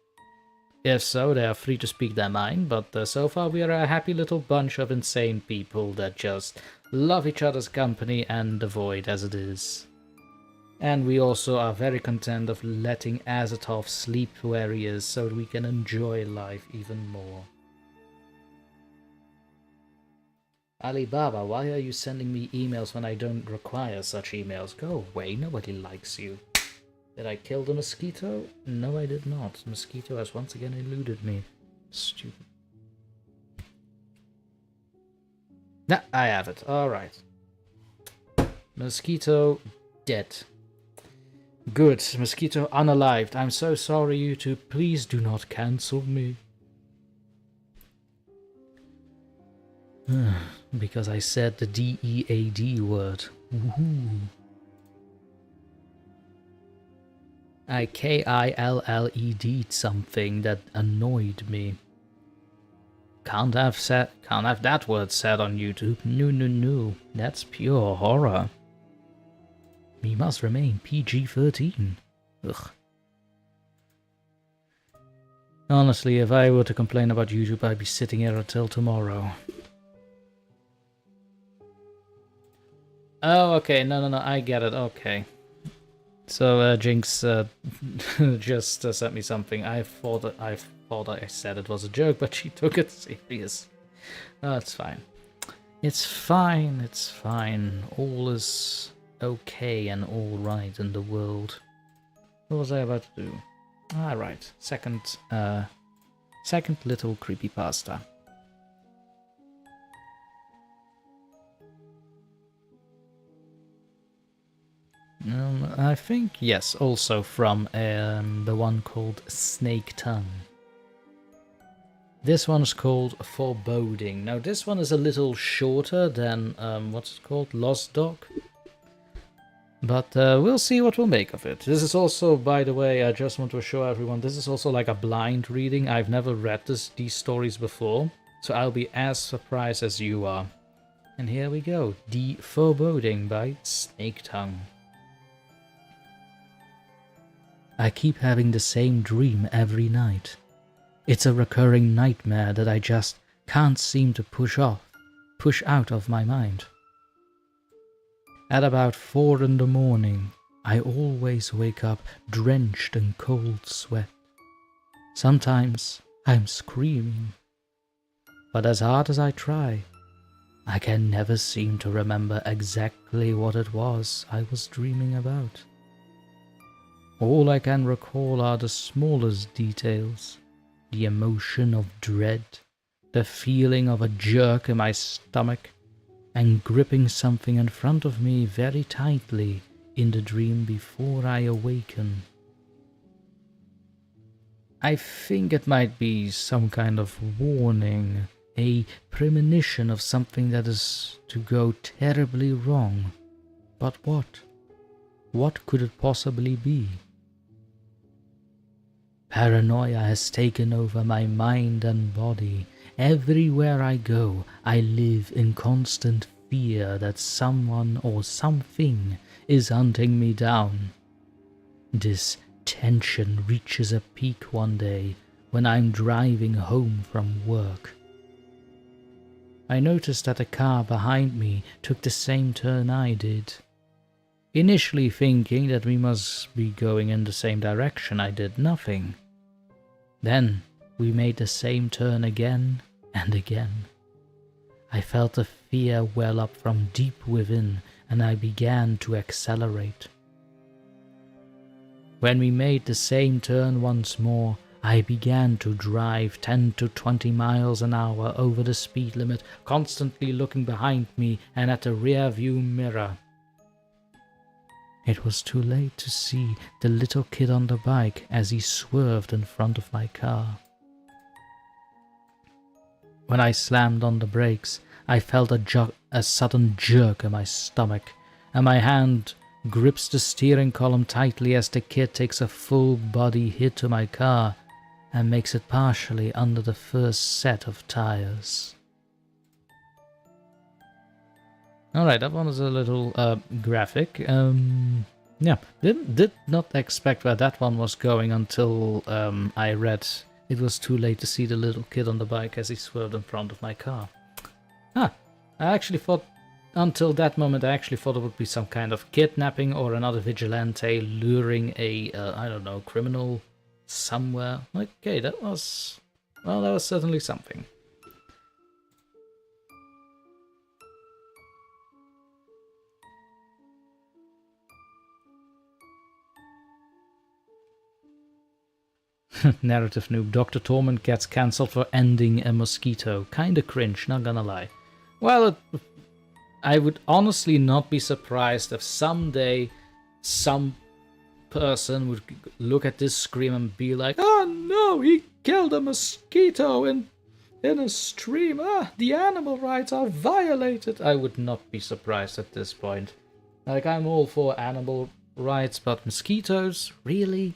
A: If so, they are free to speak their mind, but so far we are a happy little bunch of insane people that just love each other's company and the void as it is. And we also are very content of letting Azatov sleep where he is so that we can enjoy life even more. Alibaba, why are you sending me emails when I don't require such emails? Go away, nobody likes you. Did I kill the mosquito? No, I did not. The mosquito has once again eluded me. Stupid. Nah, I have it. Alright. Mosquito dead. Good. Mosquito unalived. I'm so sorry, you two. Please do not cancel me. Because I said the D-E-A-D word. Woohoo. I K-I-L-L-E-D'd something that annoyed me. Can't have that word said on YouTube. No. That's pure horror. We must remain PG-13. Ugh. Honestly, if I were to complain about YouTube, I'd be sitting here until tomorrow. Oh, okay. No. I get it. Okay. So Jinx just sent me something. I thought I said it was a joke, but she took it serious. Oh, it's fine. It's fine, it's fine. All is okay and all right in the world. What was I about to do? Ah, right. Second little creepypasta. I think, yes, also from the one called Snake Tongue. This one's called Foreboding. Now, this one is a little shorter than, what's it called? Lost Dog. But we'll see what we'll make of it. This is also, by the way, I just want to show everyone, this is also like a blind reading. I've never read these stories before, so I'll be as surprised as you are. And here we go, The Foreboding by Snake Tongue. I keep having the same dream every night. It's a recurring nightmare that I just can't seem to push out of my mind. At about 4 in the morning, I always wake up drenched in cold sweat. Sometimes I'm screaming. But as hard as I try, I can never seem to remember exactly what it was I was dreaming about. All I can recall are the smallest details, the emotion of dread, the feeling of a jerk in my stomach, and gripping something in front of me very tightly in the dream before I awaken. I think it might be some kind of warning, a premonition of something that is to go terribly wrong. But what? What could it possibly be? Paranoia has taken over my mind and body. Everywhere I go, I live in constant fear that someone or something is hunting me down. This tension reaches a peak one day when I'm driving home from work. I noticed that a car behind me took the same turn I did. Initially thinking that we must be going in the same direction, I did nothing. Then we made the same turn again and again. I felt a fear well up from deep within, and I began to accelerate. When we made the same turn once more, I began to drive 10 to 20 miles an hour over the speed limit, constantly looking behind me and at the rear view mirror. It was too late to see the little kid on the bike as he swerved in front of my car. When I slammed on the brakes, I felt a sudden jerk in my stomach, and my hand grips the steering column tightly as the kid takes a full body hit to my car and makes it partially under the first set of tires. Alright, that one is a little graphic. Yeah, did not expect where that one was going until I read it was too late to see the little kid on the bike as he swerved in front of my car. I actually thought, until that moment, I actually thought it would be some kind of kidnapping or another vigilante luring a, I don't know, criminal somewhere. Okay, that was certainly something. Narrative noob. DrTorment gets cancelled for ending a mosquito. Kinda cringe, not gonna lie. Well, I would honestly not be surprised if someday some person would look at this scream and be like, "Oh no, he killed a mosquito in a stream. The animal rights are violated." I would not be surprised at this point. Like, I'm all for animal rights, but mosquitoes? Really?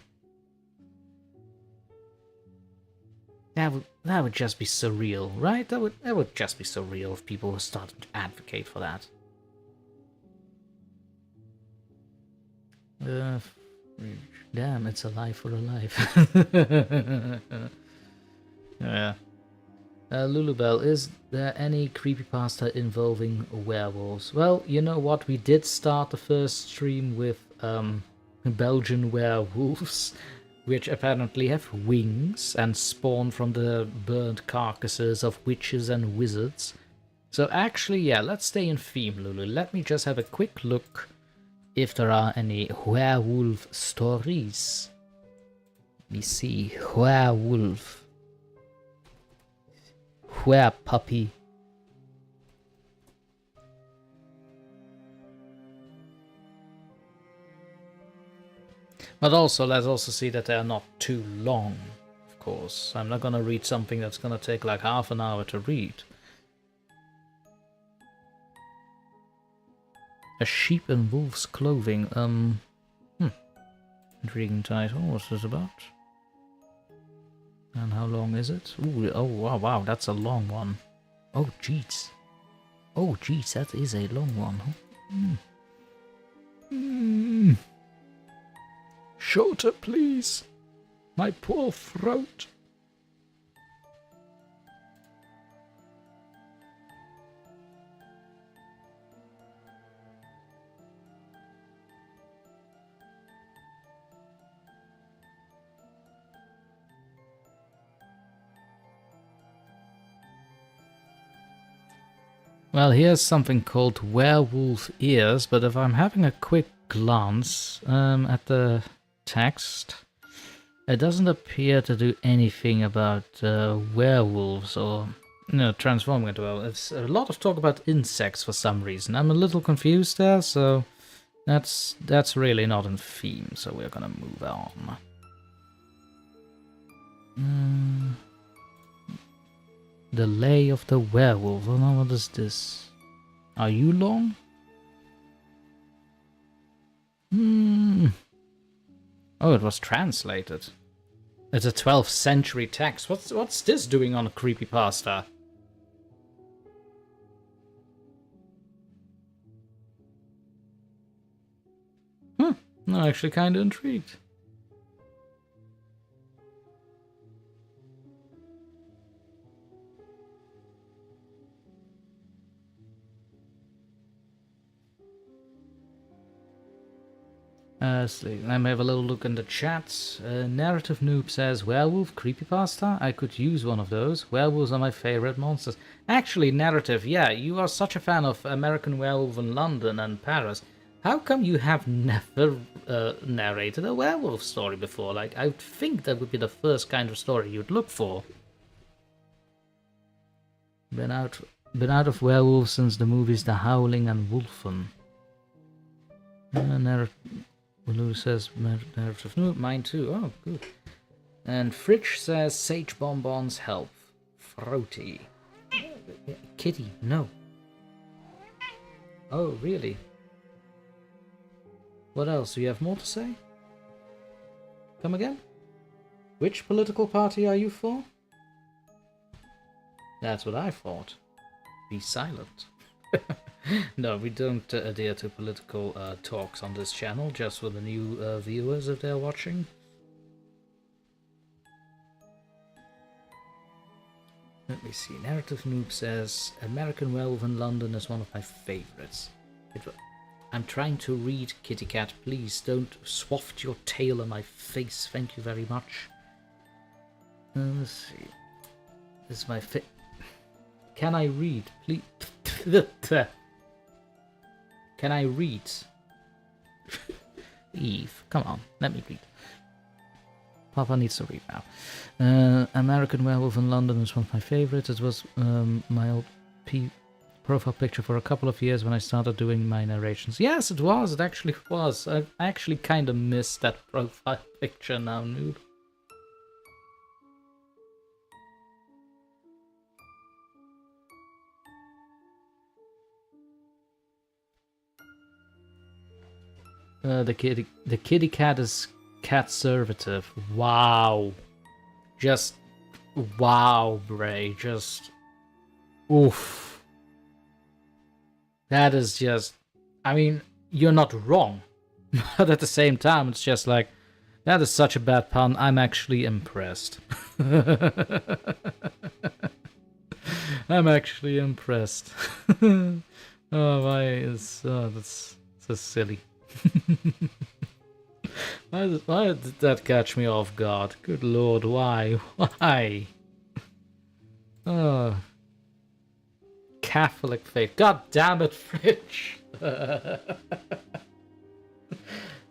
A: That would just be surreal, right? That would just be surreal if people were starting to advocate for that. Damn, it's a life for a life. Yeah. Lulubelle, is there any creepypasta involving werewolves? Well, you know what? We did start the first stream with Belgian werewolves. which apparently have wings and spawn from the burnt carcasses of witches and wizards. So actually, yeah, let's stay in theme, Lulu. Let me just have a quick look if there are any werewolf stories. Let me see. Werewolf. Puppy. But also, let's also see that they are not too long, of course. I'm not gonna read something that's gonna take like half an hour to read. A sheep in wolf's clothing. Intriguing title. What's this about? And how long is it? Ooh, oh wow, that's a long one. Oh jeez. Oh jeez, that is a long one. Shorter, please. My poor throat. Well, here's something called werewolf ears, but if I'm having a quick glance at the text, it doesn't appear to do anything about werewolves or transforming into werewolves. It's a lot of talk about insects for some reason. I'm a little confused there, so that's really not in theme. So we're gonna move on. The Lay of the Werewolf. Oh no, what is this? Are you long? Oh, it was translated. It's a 12th century text. What's this doing on a creepypasta? I'm actually kind of intrigued. Let me have a little look in the chat. Narrative Noob says, werewolf creepypasta? I could use one of those. Werewolves are my favorite monsters. Actually, Narrative, yeah, you are such a fan of American Werewolf in London and Paris. How come you have never narrated a werewolf story before? Like, I would think that would be the first kind of story you'd look for. Been out of werewolves since the movies The Howling and Wolfen. Lulu says narrative. No, mine too. Oh, good. And Fritsch says sage bonbons help. Throaty. Kitty, no. Oh, really? What else? Do you have more to say? Come again? Which political party are you for? That's what I thought. Be silent. No, we don't adhere to political talks on this channel, just for the new viewers if they're watching. Let me see. Narrative Noob says, American Werewolf in London is one of my favorites. I'm trying to read, Kitty Cat. Please don't swaft your tail on my face. Thank you very much. Let's see. This is my Can I read? Please. Can I read? Eve, come on, let me read. Papa needs to read now. American Werewolf in London is one of my favorites. It was my old profile picture for a couple of years when I started doing my narrations. Yes, it was. It actually was. I actually kind of missed that profile picture now, noob. The kitty cat is cat-servative. Wow. Just wow, Bray. Just oof. That is just, I mean, you're not wrong. But at the same time, it's just like, that is such a bad pun. I'm actually impressed. I'm actually impressed. Oh, why is that's so silly. Why did that catch me off guard? Good lord, why? Why? Oh. Catholic faith. God damn it, Fridge!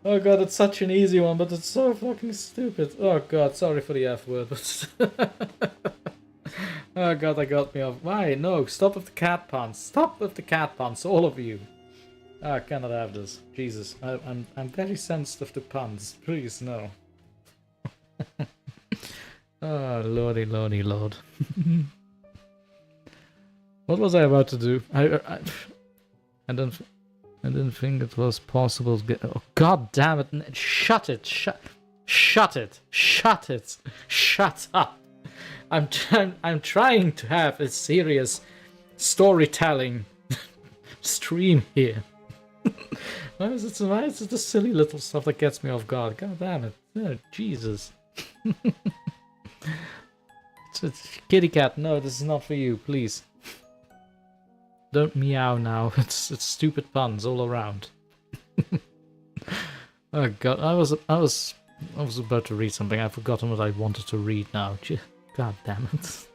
A: Oh god, it's such an easy one, but it's so fucking stupid. Oh god, sorry for the F word, but... Oh god, that got me off. Why? No, stop with the cat puns. Stop with the cat puns, all of you. Oh, I cannot have this. Jesus, I'm very sensitive to puns. Please, no. Oh, lordy, lordy, lord. What was I about to do? I didn't think it was possible to get... Oh, god damn it. Shut it. Shut it. Shut it. Shut up. I'm trying to have a serious storytelling stream here. Why is it the silly little stuff that gets me off guard? God damn it. Oh, Jesus. It's kitty cat. No, this is not for you, please. Don't meow now. It's stupid puns all around. Oh god, I was about to read something. I've forgotten what I wanted to read now. God damn it.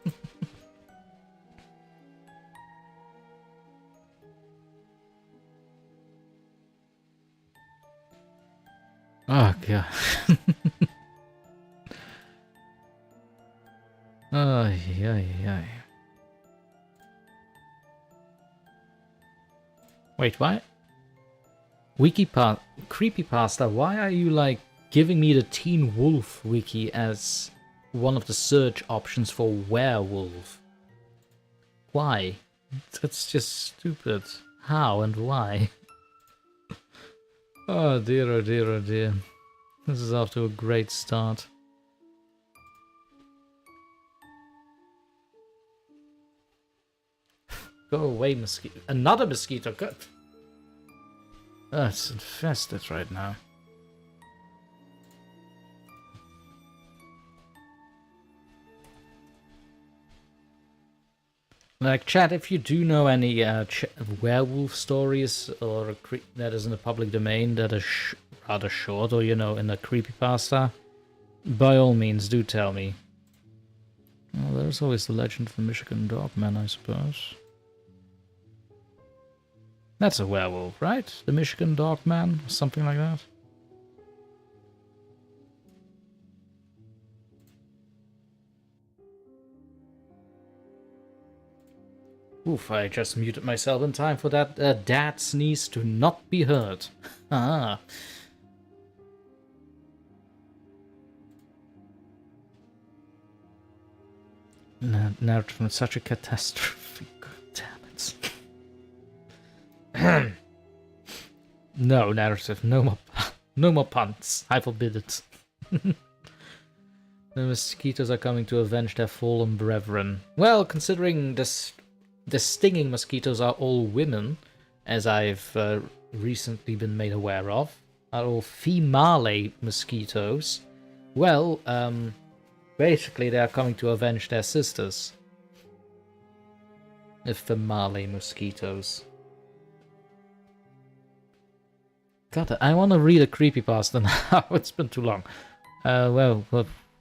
A: Oh god. Oh yeah. Wait, why? Creepypasta, why are you like giving me the Teen Wolf wiki as one of the search options for werewolf? Why? That's just stupid. How and why? Oh dear, oh dear, oh dear. This is off to a great start. Go away, mosquito. Another mosquito. Good. Oh, it's infested right now. Like, chat, if you do know any werewolf stories or that is in the public domain that is rather short, or, you know, in a creepypasta, by all means, do tell me. Well, there's always the legend of the Michigan Dogman, I suppose. That's a werewolf, right? The Michigan Dogman, something like that. Oof, I just muted myself in time for that dad sneeze to not be heard. Ah. Narrated from such a catastrophe. God damn it. No, narrative, no more puns. I forbid it. The mosquitoes are coming to avenge their fallen brethren. Well, considering this... The stinging mosquitoes are all women, as I've recently been made aware of, are all female mosquitoes. Well, basically they are coming to avenge their sisters. The female mosquitoes. God, I want to read a creepypasta now. It's been too long. Well,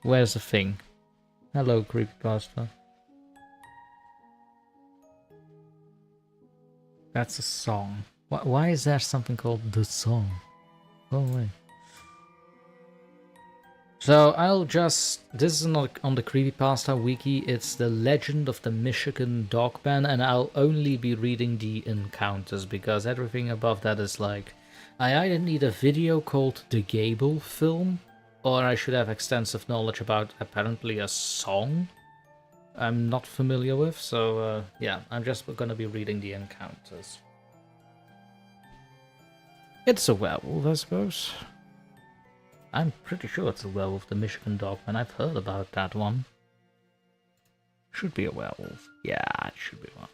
A: where's the thing? Hello, creepypasta. That's a song. Why is there something called The Song? Oh, wait. So, I'll just... This is not on the Creepypasta wiki, it's the Legend of the Michigan Dogman, and I'll only be reading the encounters, because everything above that is like... I either need a video called The Gable Film, or I should have extensive knowledge about apparently a song I'm not familiar with, so yeah, I'm just gonna be reading the encounters. It's a werewolf, I suppose. I'm pretty sure it's a werewolf, the Michigan Dogman. I've heard about that one. Should be a werewolf. Yeah, it should be one.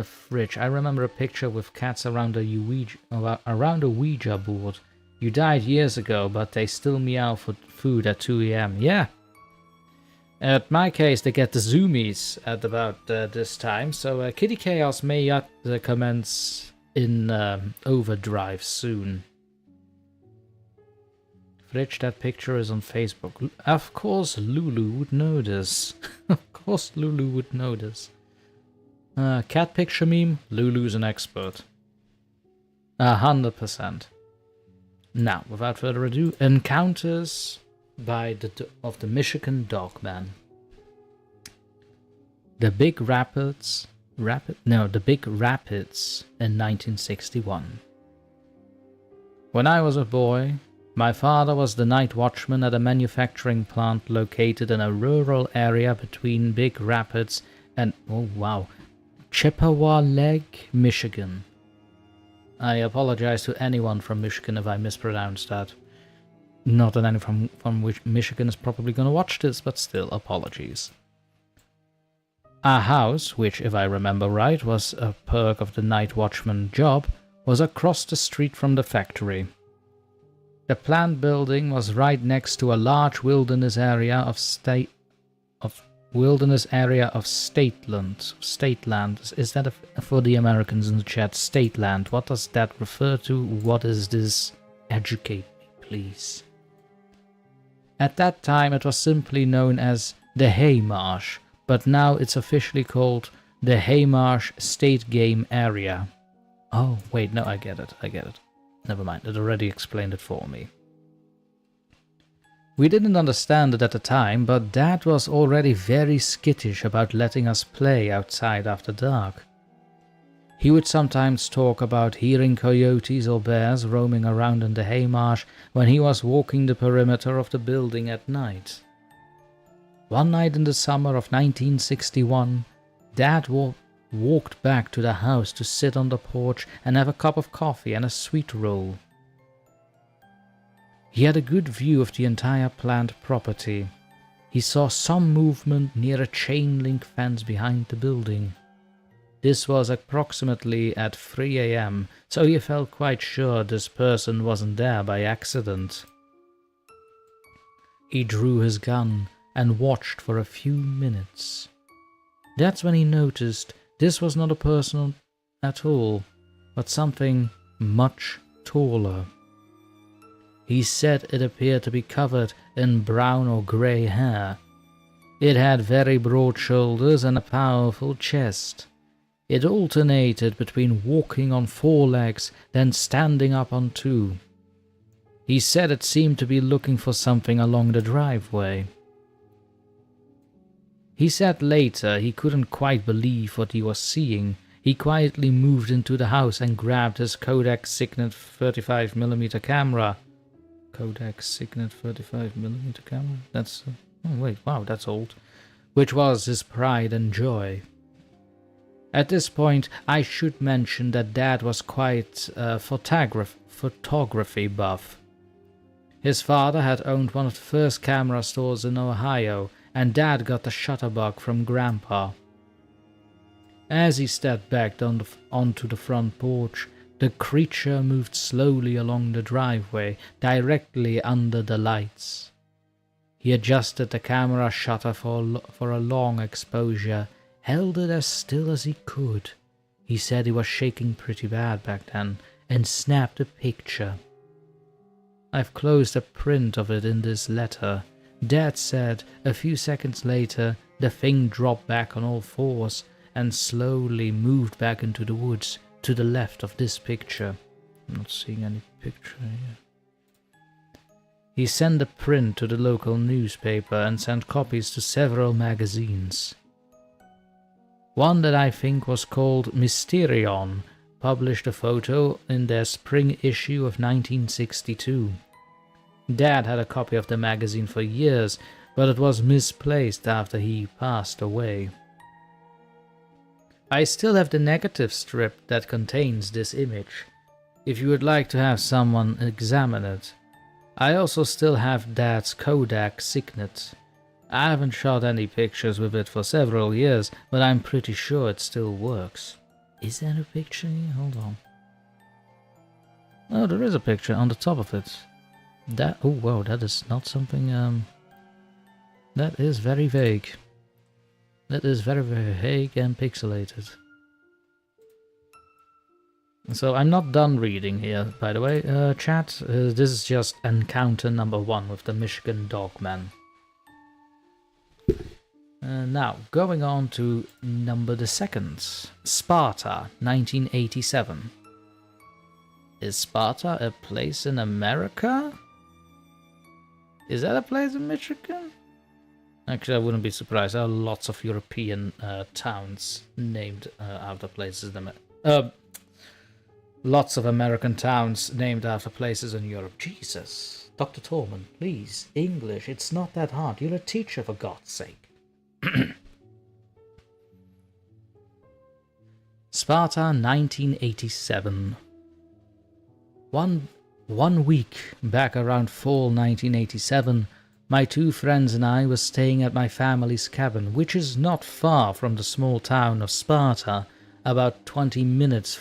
A: Fridge, I remember a picture with cats around a Ouija board. You died years ago, but they still meow for food at 2 AM. Yeah. At my case, they get the zoomies at about this time, so Kitty Chaos may commence in overdrive soon. Fridge, that picture is on Facebook. Of course Lulu would know this. Of course Lulu would know this. Cat picture meme? Lulu's an expert. 100%. Now, without further ado, encounters of the Michigan Dogman. The Big Rapids in 1961. When I was a boy, my father was the night watchman at a manufacturing plant located in a rural area between Big Rapids and, Chippewa Lake, Michigan. I apologize to anyone from Michigan if I mispronounced that. Not that anyone from which Michigan is probably going to watch this, but still, apologies. Our house, which, if I remember right, was a perk of the night watchman job, was across the street from the factory. The plant building was right next to a large wilderness area of state land. Is that for the Americans in the chat? State land. What does that refer to? What is this? Educate me, please. At that time, it was simply known as the Haymarsh, but now it's officially called the Haymarsh State Game Area. Oh, wait, no, I get it. Never mind, it already explained it for me. We didn't understand it at the time, but Dad was already very skittish about letting us play outside after dark. He would sometimes talk about hearing coyotes or bears roaming around in the Haymarsh when he was walking the perimeter of the building at night. One night in the summer of 1961, Dad walked back to the house to sit on the porch and have a cup of coffee and a sweet roll. He had a good view of the entire plant property. He saw some movement near a chain link fence behind the building. This was approximately at 3 a.m., so he felt quite sure this person wasn't there by accident. He drew his gun and watched for a few minutes. That's when he noticed this was not a person at all, but something much taller. He said it appeared to be covered in brown or grey hair. It had very broad shoulders and a powerful chest. It alternated between walking on 4 legs, then standing up on 2. He said it seemed to be looking for something along the driveway. He said later he couldn't quite believe what he was seeing. He quietly moved into the house and grabbed his Kodak Signet 35mm camera. Kodak Signet 35mm camera? That's... oh wait, wow, that's old. Which was his pride and joy. At this point, I should mention that Dad was quite a photography buff. His father had owned one of the first camera stores in Ohio, and Dad got the shutterbug from Grandpa. As he stepped back onto the front porch, the creature moved slowly along the driveway, directly under the lights. He adjusted the camera shutter for a long exposure, held it as still as he could. He said he was shaking pretty bad back then, and snapped a picture. I've closed a print of it in this letter. Dad said a few seconds later the thing dropped back on all 4s and slowly moved back into the woods to the left of this picture. I'm not seeing any picture here. He sent the print to the local newspaper and sent copies to several magazines. One that I think was called Mysterion published a photo in their spring issue of 1962. Dad had a copy of the magazine for years, but it was misplaced after he passed away. I still have the negative strip that contains this image, if you would like to have someone examine it. I also still have Dad's Kodak Signet. I haven't shot any pictures with it for several years, but I'm pretty sure it still works. Is there a picture here? Hold on. Oh, there is a picture on the top of it. That, oh wow, that is not something That is very vague. That is very, very vague and pixelated. So I'm not done reading here, by the way, chat. This is just encounter number 1 with the Michigan Dogman. Now, going on to number the 2nd. Sparta, 1987. Is Sparta a place in America? Is that a place in Michigan? Actually, I wouldn't be surprised. There are lots of European towns named after places. Lots of American towns named after places in Europe. Jesus. Dr. Torment, please. English, it's not that hard. You're a teacher, for God's sake. Sparta, 1987. One week back around fall 1987, my 2 friends and I were staying at my family's cabin, which is not far from the small town of Sparta, about 20 minutes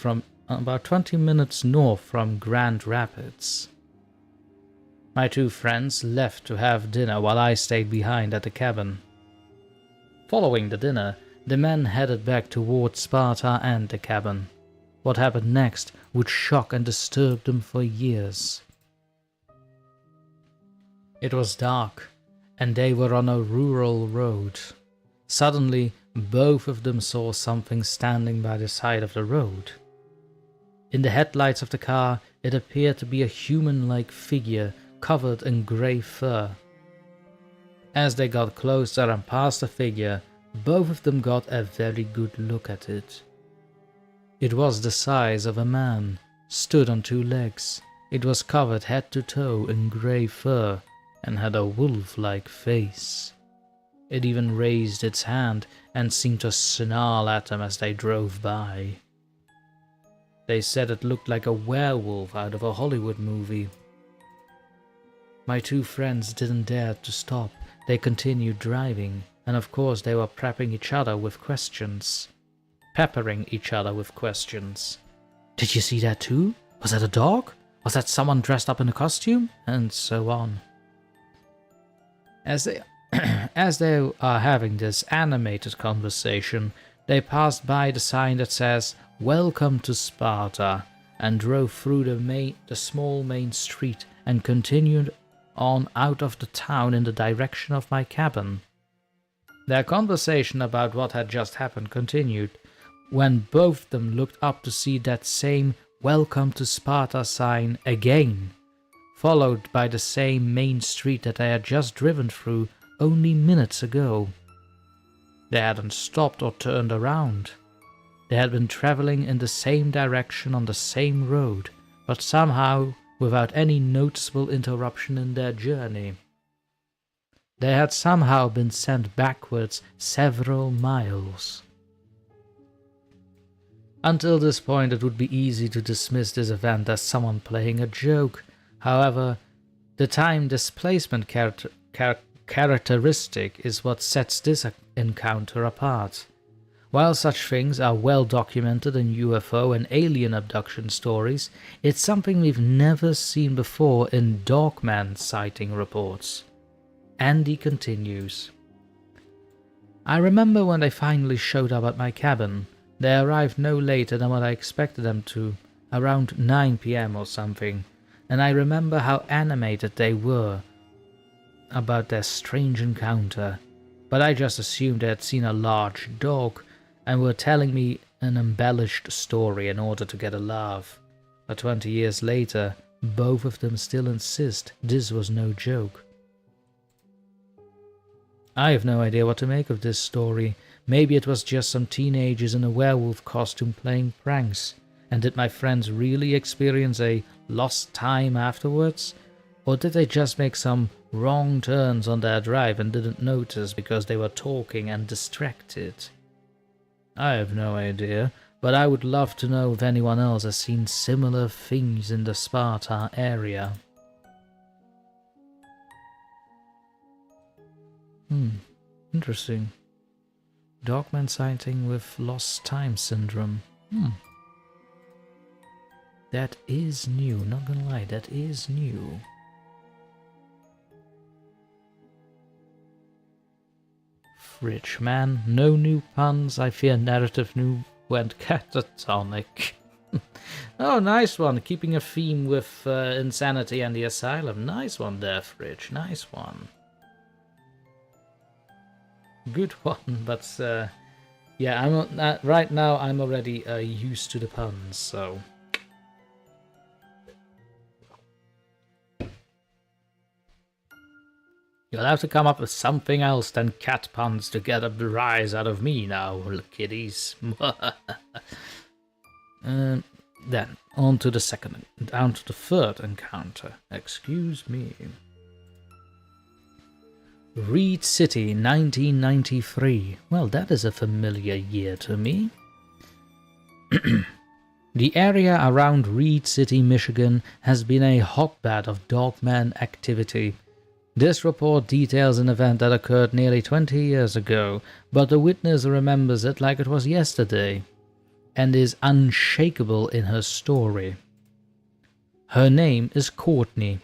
A: north from Grand Rapids. My 2 friends left to have dinner while I stayed behind at the cabin. Following the dinner, the men headed back towards Sparta and the cabin. What happened next would shock and disturb them for years. It was dark, and they were on a rural road. Suddenly, both of them saw something standing by the side of the road. In the headlights of the car, it appeared to be a human-like figure covered in grey fur. As they got closer and past the figure, both of them got a very good look at it. It was the size of a man, stood on 2 legs. It was covered head to toe in grey fur and had a wolf-like face. It even raised its hand and seemed to snarl at them as they drove by. They said it looked like a werewolf out of a Hollywood movie. My 2 friends didn't dare to stop. They continued driving, and of course they were peppering each other with questions. Did you see that too? Was that a dog? Was that someone dressed up in a costume? And so on. As they are having this animated conversation, they passed by the sign that says, "Welcome to Sparta," and drove through the small main street and continued on out of the town in the direction of my cabin. Their conversation about what had just happened continued, when both of them looked up to see that same "Welcome to Sparta" sign again, followed by the same main street that they had just driven through only minutes ago. They hadn't stopped or turned around. They had been traveling in the same direction on the same road, but somehow without any noticeable interruption in their journey. They had somehow been sent backwards several miles. Until this point, it would be easy to dismiss this event as someone playing a joke. However, the time displacement characteristic is what sets this encounter apart. While such things are well documented in UFO and alien abduction stories, it's something we've never seen before in Dogman sighting reports. Andy continues. I remember when they finally showed up at my cabin. They arrived no later than what I expected them to, around 9 PM or something, and I remember how animated they were about their strange encounter, but I just assumed they had seen a large dog and were telling me an embellished story in order to get a laugh. But 20 years later, both of them still insist this was no joke. I have no idea what to make of this story. Maybe it was just some teenagers in a werewolf costume playing pranks, and did my friends really experience a lost time afterwards? Or did they just make some wrong turns on their drive and didn't notice because they were talking and distracted? I have no idea, but I would love to know if anyone else has seen similar things in the Sparta area. Interesting. Dogman sighting with lost time syndrome. That is new, not gonna lie, that is new. fridge, man. No new puns. I fear narrative new went catatonic. Oh, nice one. Keeping a theme with insanity and the asylum. Nice one there, fridge. Nice one. Good one, but yeah, right now I'm already used to the puns, so... You'll have to come up with something else than cat puns to get a rise out of me now, kiddies. Then, on to the third encounter. Excuse me. Reed City, 1993. Well, that is a familiar year to me. The area around Reed City, Michigan has been a hotbed of dogman activity. This report details an event that occurred nearly 20 years ago, but the witness remembers it like it was yesterday, and is unshakable in her story. Her name is Courtney,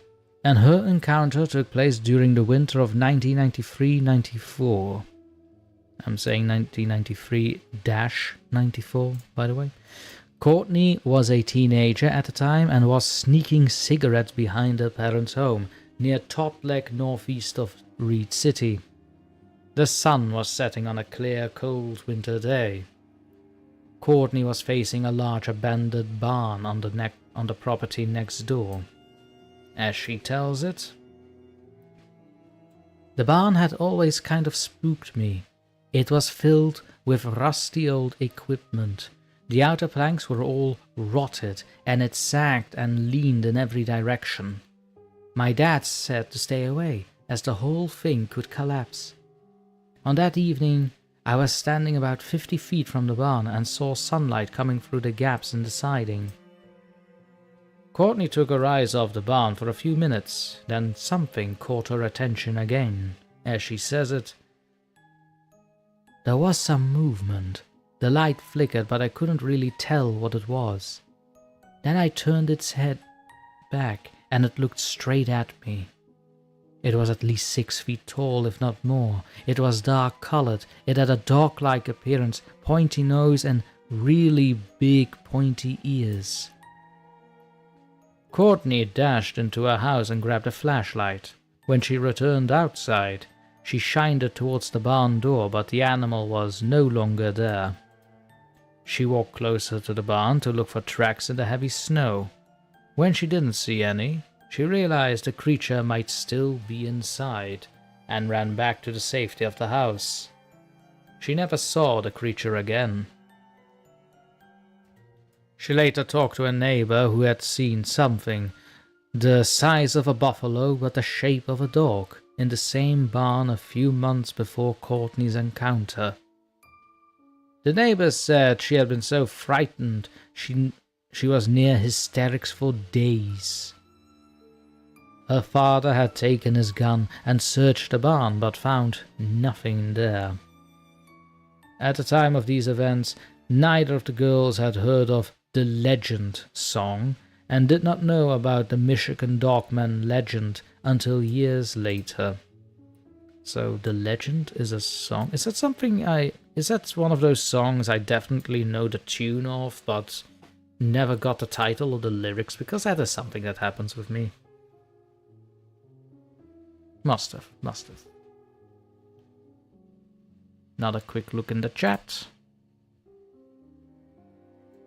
A: and her encounter took place during the winter of 1993-94. I'm saying 1993-94, by the way. Courtney was a teenager at the time and was sneaking cigarettes behind her parents' home, near Top Lake, northeast of Reed City. The sun was setting on a clear, cold winter day. Courtney was facing a large abandoned barn on the property next door. As she tells it, "The barn had always kind of spooked me. It was filled with rusty old equipment. The outer planks were all rotted, and it sagged and leaned in every direction. My dad said to stay away, as the whole thing could collapse. On that evening, I was standing about 50 feet from the barn and saw sunlight coming through the gaps in the siding. Courtney took her eyes off the barn for a few minutes, then something caught her attention again. As she says it, there was some movement. The light flickered, but I couldn't really tell what it was. Then I turned its head back, and it looked straight at me. It was at least 6 feet tall, if not more. It was dark-colored. It had a dog-like appearance, pointy nose, and really big pointy ears. Courtney dashed into her house and grabbed a flashlight. When she returned outside, she shined it towards the barn door, but the animal was no longer there. She walked closer to the barn to look for tracks in the heavy snow. When she didn't see any, she realized the creature might still be inside, and ran back to the safety of the house. She never saw the creature again. She later talked to a neighbor who had seen something, the size of a buffalo but the shape of a dog, in the same barn a few months before Courtney's encounter. The neighbor said she had been so frightened she was near hysterics for days. Her father had taken his gun and searched the barn, but found nothing there. At the time of these events, neither of the girls had heard of the Legend song and did not know about the Michigan Dogman legend until years later. So the Legend is a song. Is that one of those songs I definitely know the tune of, but never got the title or the lyrics, because that is something that happens with me. Must have. Another quick look in the chat.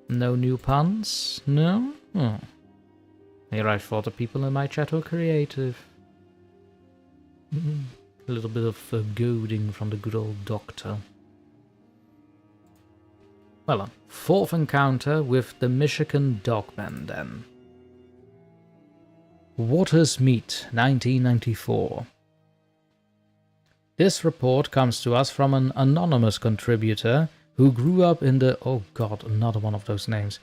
A: No new puns? No? Oh. Here I thought the people in my chat were creative. A little bit of goading from the good old doctor. Well, a fourth encounter with the Michigan Dogman then. Waters Meet, 1994. This report comes to us from an anonymous contributor who grew up in the... oh god, another one of those names.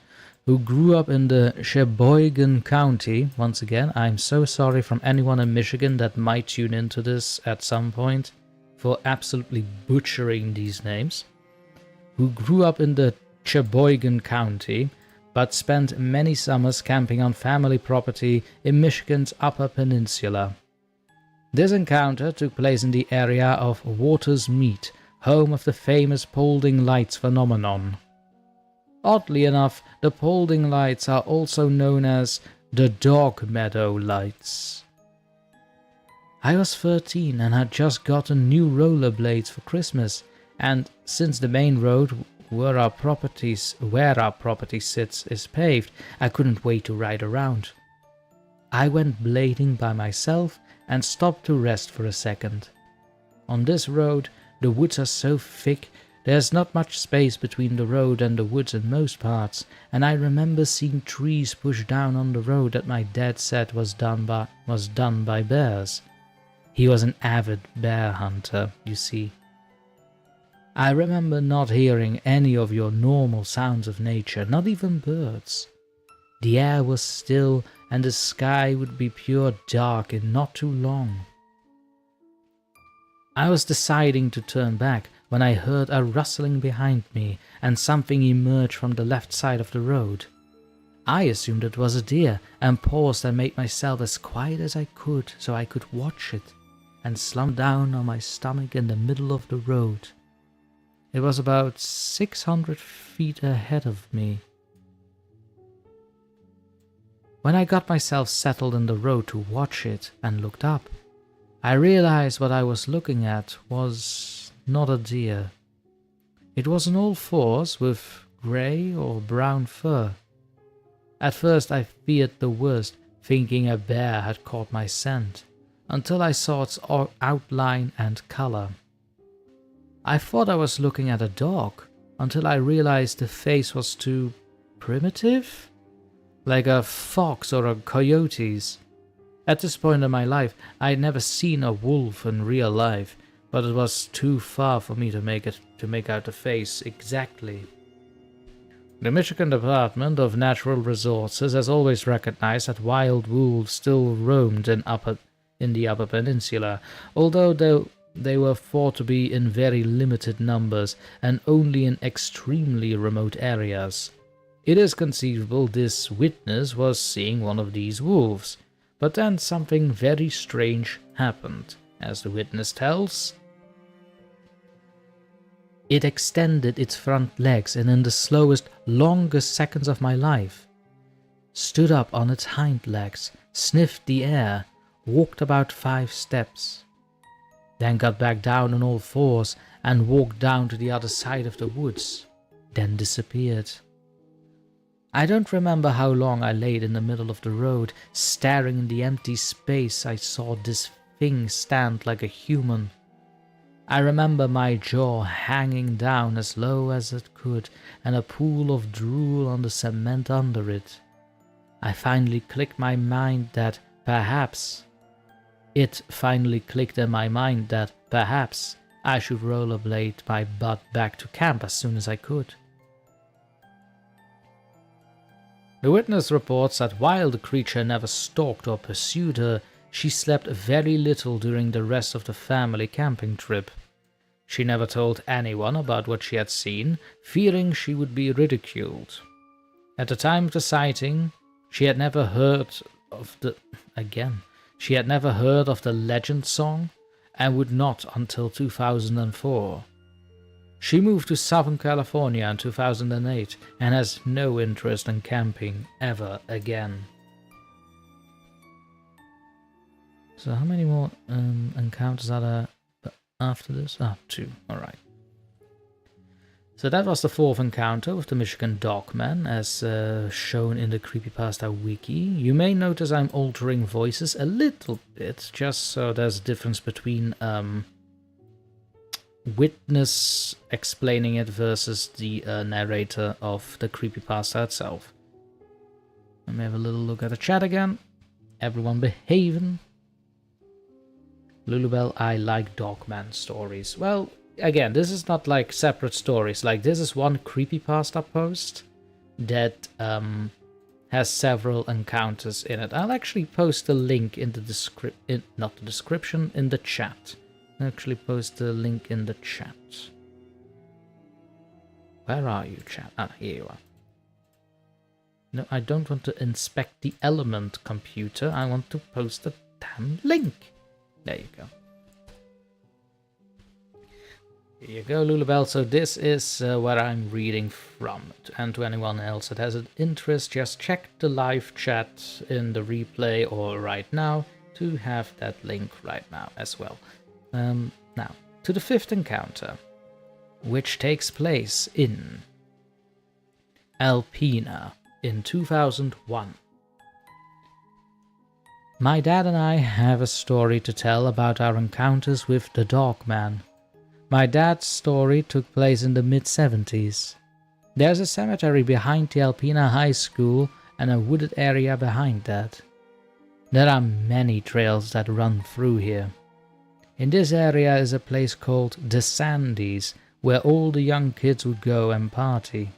A: Who grew up in the Sheboygan County. Once again, I'm so sorry from anyone in Michigan that might tune into this at some point for absolutely butchering these names. Who grew up in the Sheboygan County, but spent many summers camping on family property in Michigan's Upper Peninsula. This encounter took place in the area of Waters Meet, home of the famous Paulding Lights phenomenon. Oddly enough, the Paulding Lights are also known as the Dog Meadow Lights. I was 13 and had just gotten new rollerblades for Christmas, and since the main road where our property sits is paved, I couldn't wait to ride around. I went blading by myself and stopped to rest for a second. On this road, the woods are so thick, there's not much space between the road and the woods in most parts, and I remember seeing trees pushed down on the road that my dad said was done by bears. He was an avid bear hunter, you see. I remember not hearing any of your normal sounds of nature, not even birds. The air was still and the sky would be pure dark in not too long. I was deciding to turn back when I heard a rustling behind me and something emerge from the left side of the road. I assumed it was a deer and paused and made myself as quiet as I could so I could watch it, and slumped down on my stomach in the middle of the road. It was about 600 feet ahead of me. When I got myself settled in the road to watch it and looked up, I realized what I was looking at was not a deer. It was on all fours with grey or brown fur. At first I feared the worst, thinking a bear had caught my scent, until I saw its outline and color. I thought I was looking at a dog, until I realized the face was too primitive, like a fox or a coyote's. At this point in my life, I had never seen a wolf in real life, but it was too far for me to make out the face exactly. The Michigan Department of Natural Resources has always recognized that wild wolves still roamed in the Upper Peninsula, although they were thought to be in very limited numbers and only in extremely remote areas. It is conceivable this witness was seeing one of these wolves, but then something very strange happened, as the witness tells. It extended its front legs and in the slowest, longest seconds of my life, stood up on its hind legs, sniffed the air, walked about 5 steps, then got back down on all fours and walked down to the other side of the woods, then disappeared. I don't remember how long I laid in the middle of the road, staring in the empty space I saw this thing stand like a human. I remember my jaw hanging down as low as it could and a pool of drool on the cement under it. I finally clicked in my mind that perhaps I should rollerblade my butt back to camp as soon as I could. The witness reports that while the creature never stalked or pursued her, she slept very little during the rest of the family camping trip. She never told anyone about what she had seen, fearing she would be ridiculed. At the time of the sighting, she had never heard of the legend song, and would not until 2004. She moved to Southern California in 2008 and has no interest in camping ever again. So how many more encounters are there after this? 2, alright. So that was the 4th encounter with the Michigan Dogman, as shown in the Creepypasta wiki. You may notice I'm altering voices a little bit, just so there's a difference between witness explaining it versus the narrator of the Creepypasta itself. Let me have a little look at the chat again. Everyone behaving. Lulubell, I like Dogman stories. Well, again, this is not like separate stories. Like, this is one Creepypasta post that has several encounters in it. I'll actually post a link in the in the chat. I'll actually post the link in the chat. Where are you, chat? Ah, here you are. No, I don't want to inspect the element computer. I want to post a damn link. There you go. Here you go, Lulabelle. So this is where I'm reading from. And to anyone else that has an interest, just check the live chat in the replay or right now to have that link right now as well. Now, to the 5th encounter, which takes place in Alpena in 2001. My dad and I have a story to tell about our encounters with the Dogman. My dad's story took place in the mid-70s. There's a cemetery behind the Alpena High School and a wooded area behind that. There are many trails that run through here. In this area is a place called the Sandies, where all the young kids would go and party.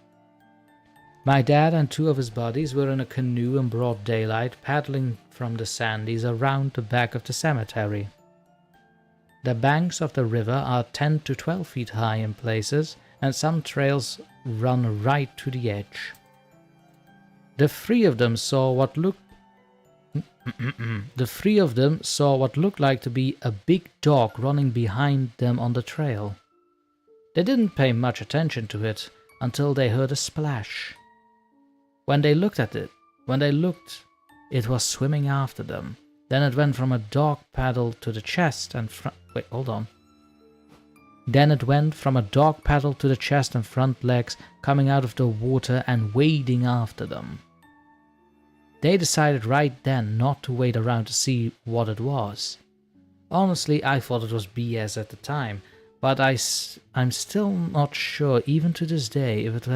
A: My dad and 2 of his buddies were in a canoe in broad daylight paddling from the Sandies around the back of the cemetery. The banks of the river are 10 to 12 feet high in places, and some trails run right to the edge. The 3 of them saw what looked like to be a big dog running behind them on the trail. They didn't pay much attention to it until they heard a splash. When they looked, it was swimming after them. Then it went from a dog paddle to the chest and Then it went from a dog paddle to the chest and front legs coming out of the water and wading after them. They decided right then not to wait around to see what it was. Honestly, I thought it was BS at the time, but I'm still not sure even to this day if it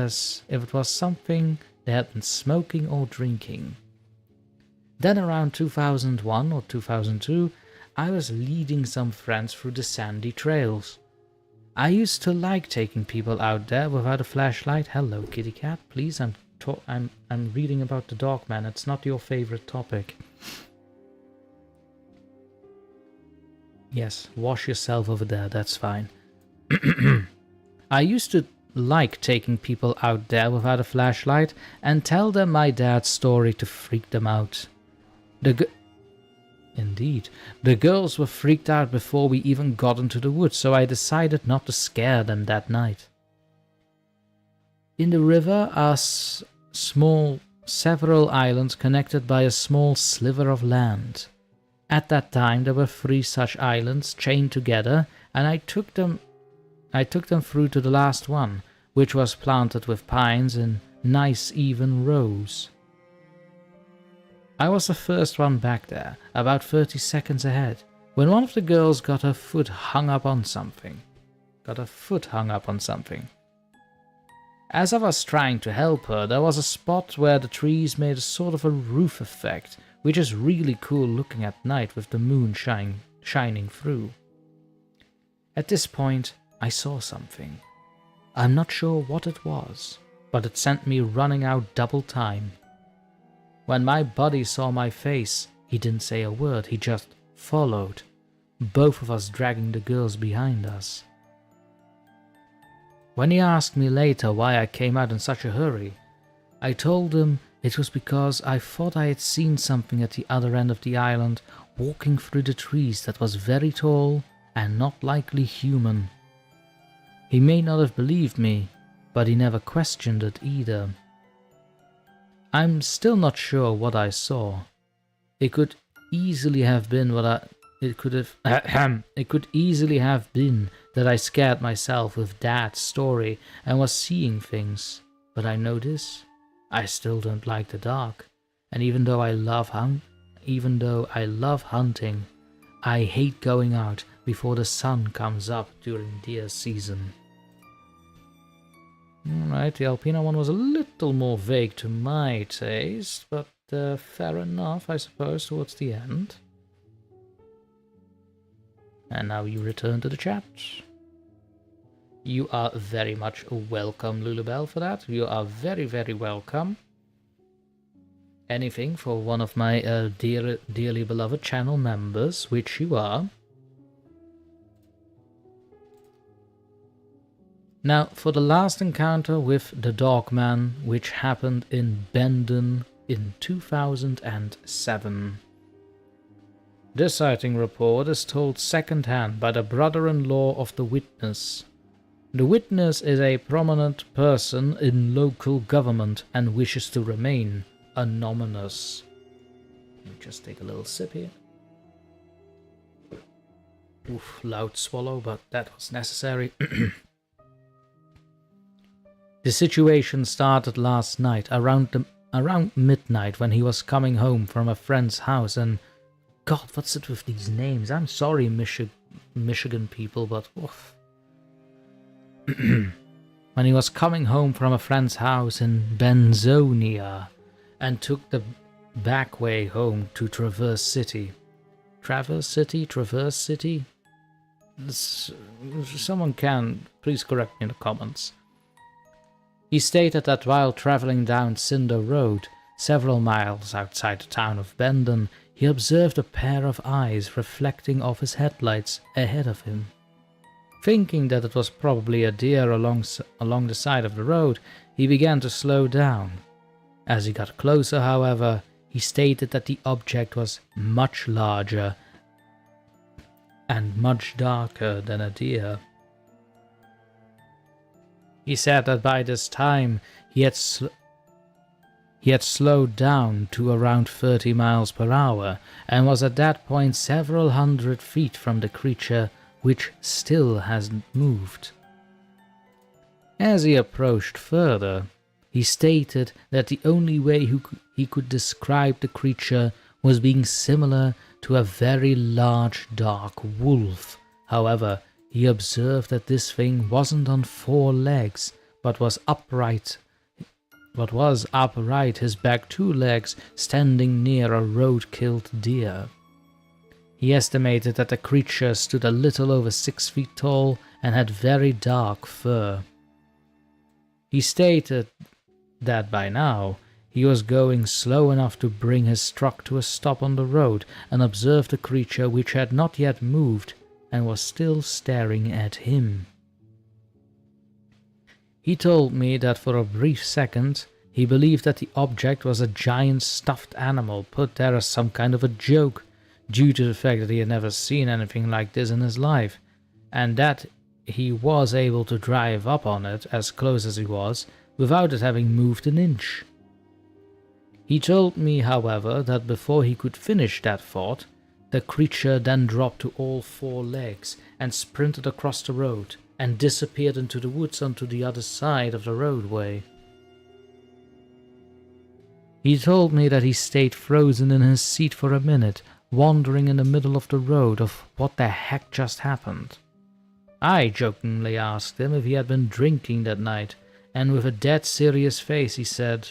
A: was something they had been smoking or drinking. Then around 2001 or 2002, I was leading some friends through the sandy trails. I used to like taking people out there without a flashlight. Hello, kitty cat. Please, I'm reading about the Dogman. It's not your favorite topic. Yes, wash yourself over there. That's fine. I used to like taking people out there without a flashlight and tell them my dad's story to freak them out. Indeed, the girls were freaked out before we even got into the woods, so I decided not to scare them that night. In the river are several islands connected by a small sliver of land. At that time there were 3 such islands chained together, and I took them through to the last one, which was planted with pines in nice even rows. I was the first one back there, about 30 seconds ahead, when one of the girls got her foot hung up on something. As I was trying to help her, there was a spot where the trees made a sort of a roof effect, which is really cool looking at night with the moon shining through. At this point, I saw something. I'm not sure what it was, but it sent me running out double time. When my buddy saw my face, he didn't say a word, he just followed, both of us dragging the girls behind us. When he asked me later why I came out in such a hurry, I told him it was because I thought I had seen something at the other end of the island walking through the trees that was very tall and not likely human. He may not have believed me, but he never questioned it either. I'm still not sure what I saw. It could easily have been it could easily have been that I scared myself with Dad's story and was seeing things. But I know this, I still don't like the dark. And even though I love hunting, I hate going out before the sun comes up during deer season. Alright, the Alpena one was a little more vague to my taste, but fair enough, I suppose, towards the end. And now you return to the chat. You are very much welcome, Lulabelle, for that. You are very, very welcome. Anything for one of my dearly beloved channel members, which you are. Now, for the last encounter with the Dogman, which happened in Bendon in 2007. This sighting report is told second-hand by the brother-in-law of the witness. The witness is a prominent person in local government and wishes to remain anonymous. Let me just take a little sip here. Oof, loud swallow, but that was necessary. The situation started last night around midnight when he was coming home from a friend's house, and God, what's it with these names? I'm sorry, Michigan people, but oof. When he was coming home from a friend's house in Benzonia and took the back way home to Traverse City. Traverse City? Someone can, please correct me in the comments. He stated that while traveling down Cinder Road, several miles outside the town of Bendon, he observed a pair of eyes reflecting off his headlights ahead of him. Thinking that it was probably a deer along the side of the road, he began to slow down. As he got closer, however, he stated that the object was much larger and much darker than a deer. He said that by this time he had slowed down to around 30 miles per hour and was at that point several hundred feet from the creature, which still hasn't moved. As he approached further, he stated that the only way he could describe the creature was being similar to a very large dark wolf. However, he observed that this thing wasn't on 4 legs, but was upright, his back 2 legs standing near a road-killed deer. He estimated that the creature stood a little over 6 feet tall and had very dark fur. He stated that by now he was going slow enough to bring his truck to a stop on the road and observed the creature, which had not yet moved and was still staring at him. He told me that for a brief second he believed that the object was a giant stuffed animal put there as some kind of a joke, due to the fact that he had never seen anything like this in his life, and that he was able to drive up on it as close as he was without it having moved an inch. He told me, however, that before he could finish that thought, the creature then dropped to all 4 legs and sprinted across the road and disappeared into the woods onto the other side of the roadway. He told me that he stayed frozen in his seat for a minute, wandering in the middle of the road of what the heck just happened. I jokingly asked him if he had been drinking that night, and with a dead serious face he said,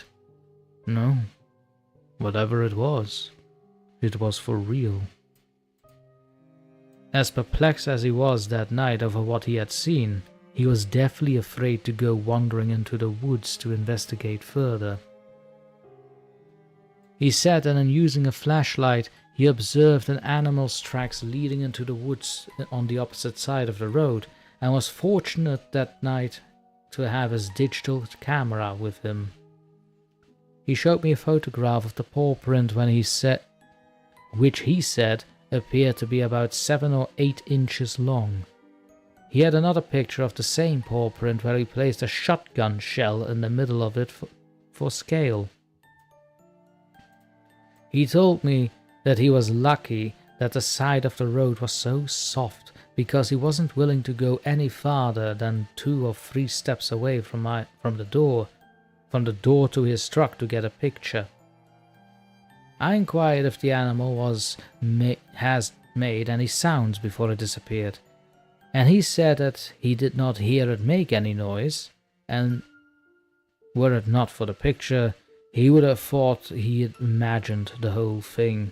A: "No, whatever it was for real." As perplexed as he was that night over what he had seen, he was deathly afraid to go wandering into the woods to investigate further. He said that in using a flashlight, he observed an animal's tracks leading into the woods on the opposite side of the road, and was fortunate that night to have his digital camera with him. He showed me a photograph of the paw print which he said appeared to be about 7 or 8 inches long. He had another picture of the same paw print where he placed a shotgun shell in the middle of it for scale. He told me that he was lucky that the side of the road was so soft, because he wasn't willing to go any farther than 2 or 3 steps away from the door to his truck to get a picture. I inquired if the animal has made any sounds before it disappeared, and he said that he did not hear it make any noise, and were it not for the picture, he would have thought he had imagined the whole thing.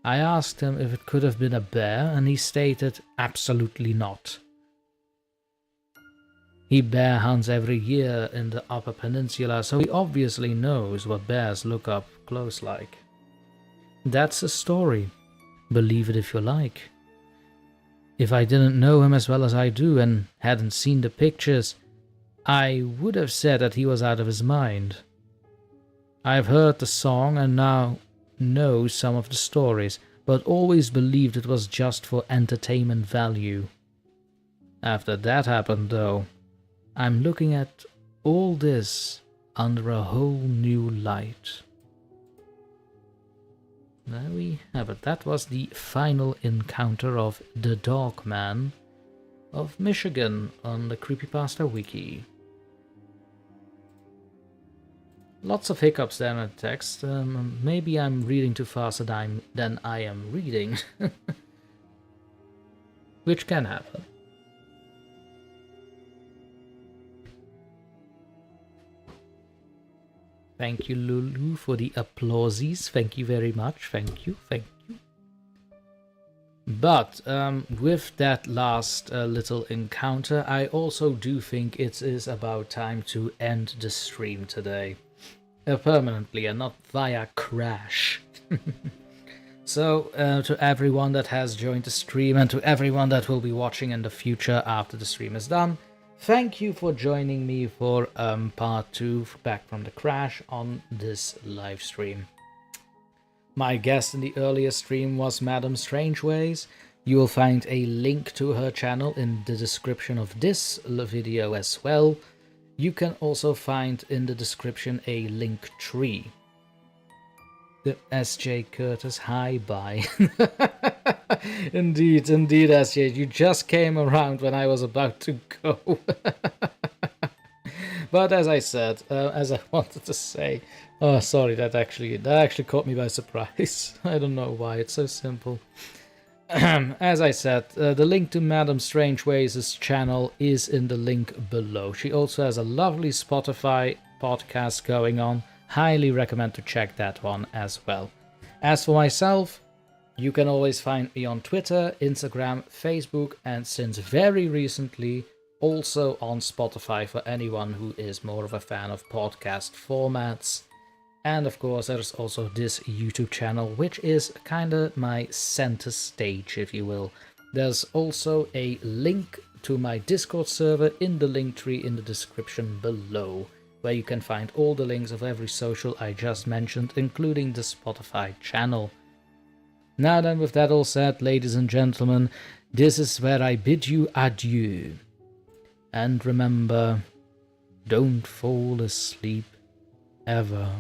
A: I asked him if it could have been a bear, and he stated absolutely not. He bear hunts every year in the Upper Peninsula, so he obviously knows what bears look up close like. That's a story. Believe it if you like. If I didn't know him as well as I do and hadn't seen the pictures, I would have said that he was out of his mind. I've heard the song and now know some of the stories, but always believed it was just for entertainment value. After that happened, though, I'm looking at all this under a whole new light. There we have it. That was the final encounter of the Dogman of Michigan on the Creepypasta Wiki. Lots of hiccups there in the text. Maybe I'm reading too fast than I am reading. Which can happen. Thank you, Lulu, for the applauses. Thank you very much. Thank you, thank you. But with that last little encounter, I also do think it is about time to end the stream today. Permanently and not via crash. So, to everyone that has joined the stream and to everyone that will be watching in the future after the stream is done, thank you for joining me for part 2 back from the crash on this live stream. My guest in the earlier stream was Madam Strangeways. You will find a link to her channel in the description of this video as well. You can also find in the description a link tree. The SJ Curtis, hi bye. Indeed, SJ, you just came around when I was about to go. But as I said, as I wanted to say, oh sorry, that actually caught me by surprise. I don't know why, it's so simple. As I said, the link to Madam Strangeways' channel is in the link below. She also has a lovely Spotify podcast going on. Highly recommend to check that one as well. As for myself, you can always find me on Twitter, Instagram, Facebook, and since very recently, also on Spotify for anyone who is more of a fan of podcast formats. And of course, there's also this YouTube channel, which is kind of my center stage, if you will. There's also a link to my Discord server in the link tree in the description below, where you can find all the links of every social I just mentioned, including the Spotify channel. Now then, with that all said, ladies and gentlemen, this is where I bid you adieu. And remember, don't fall asleep ever.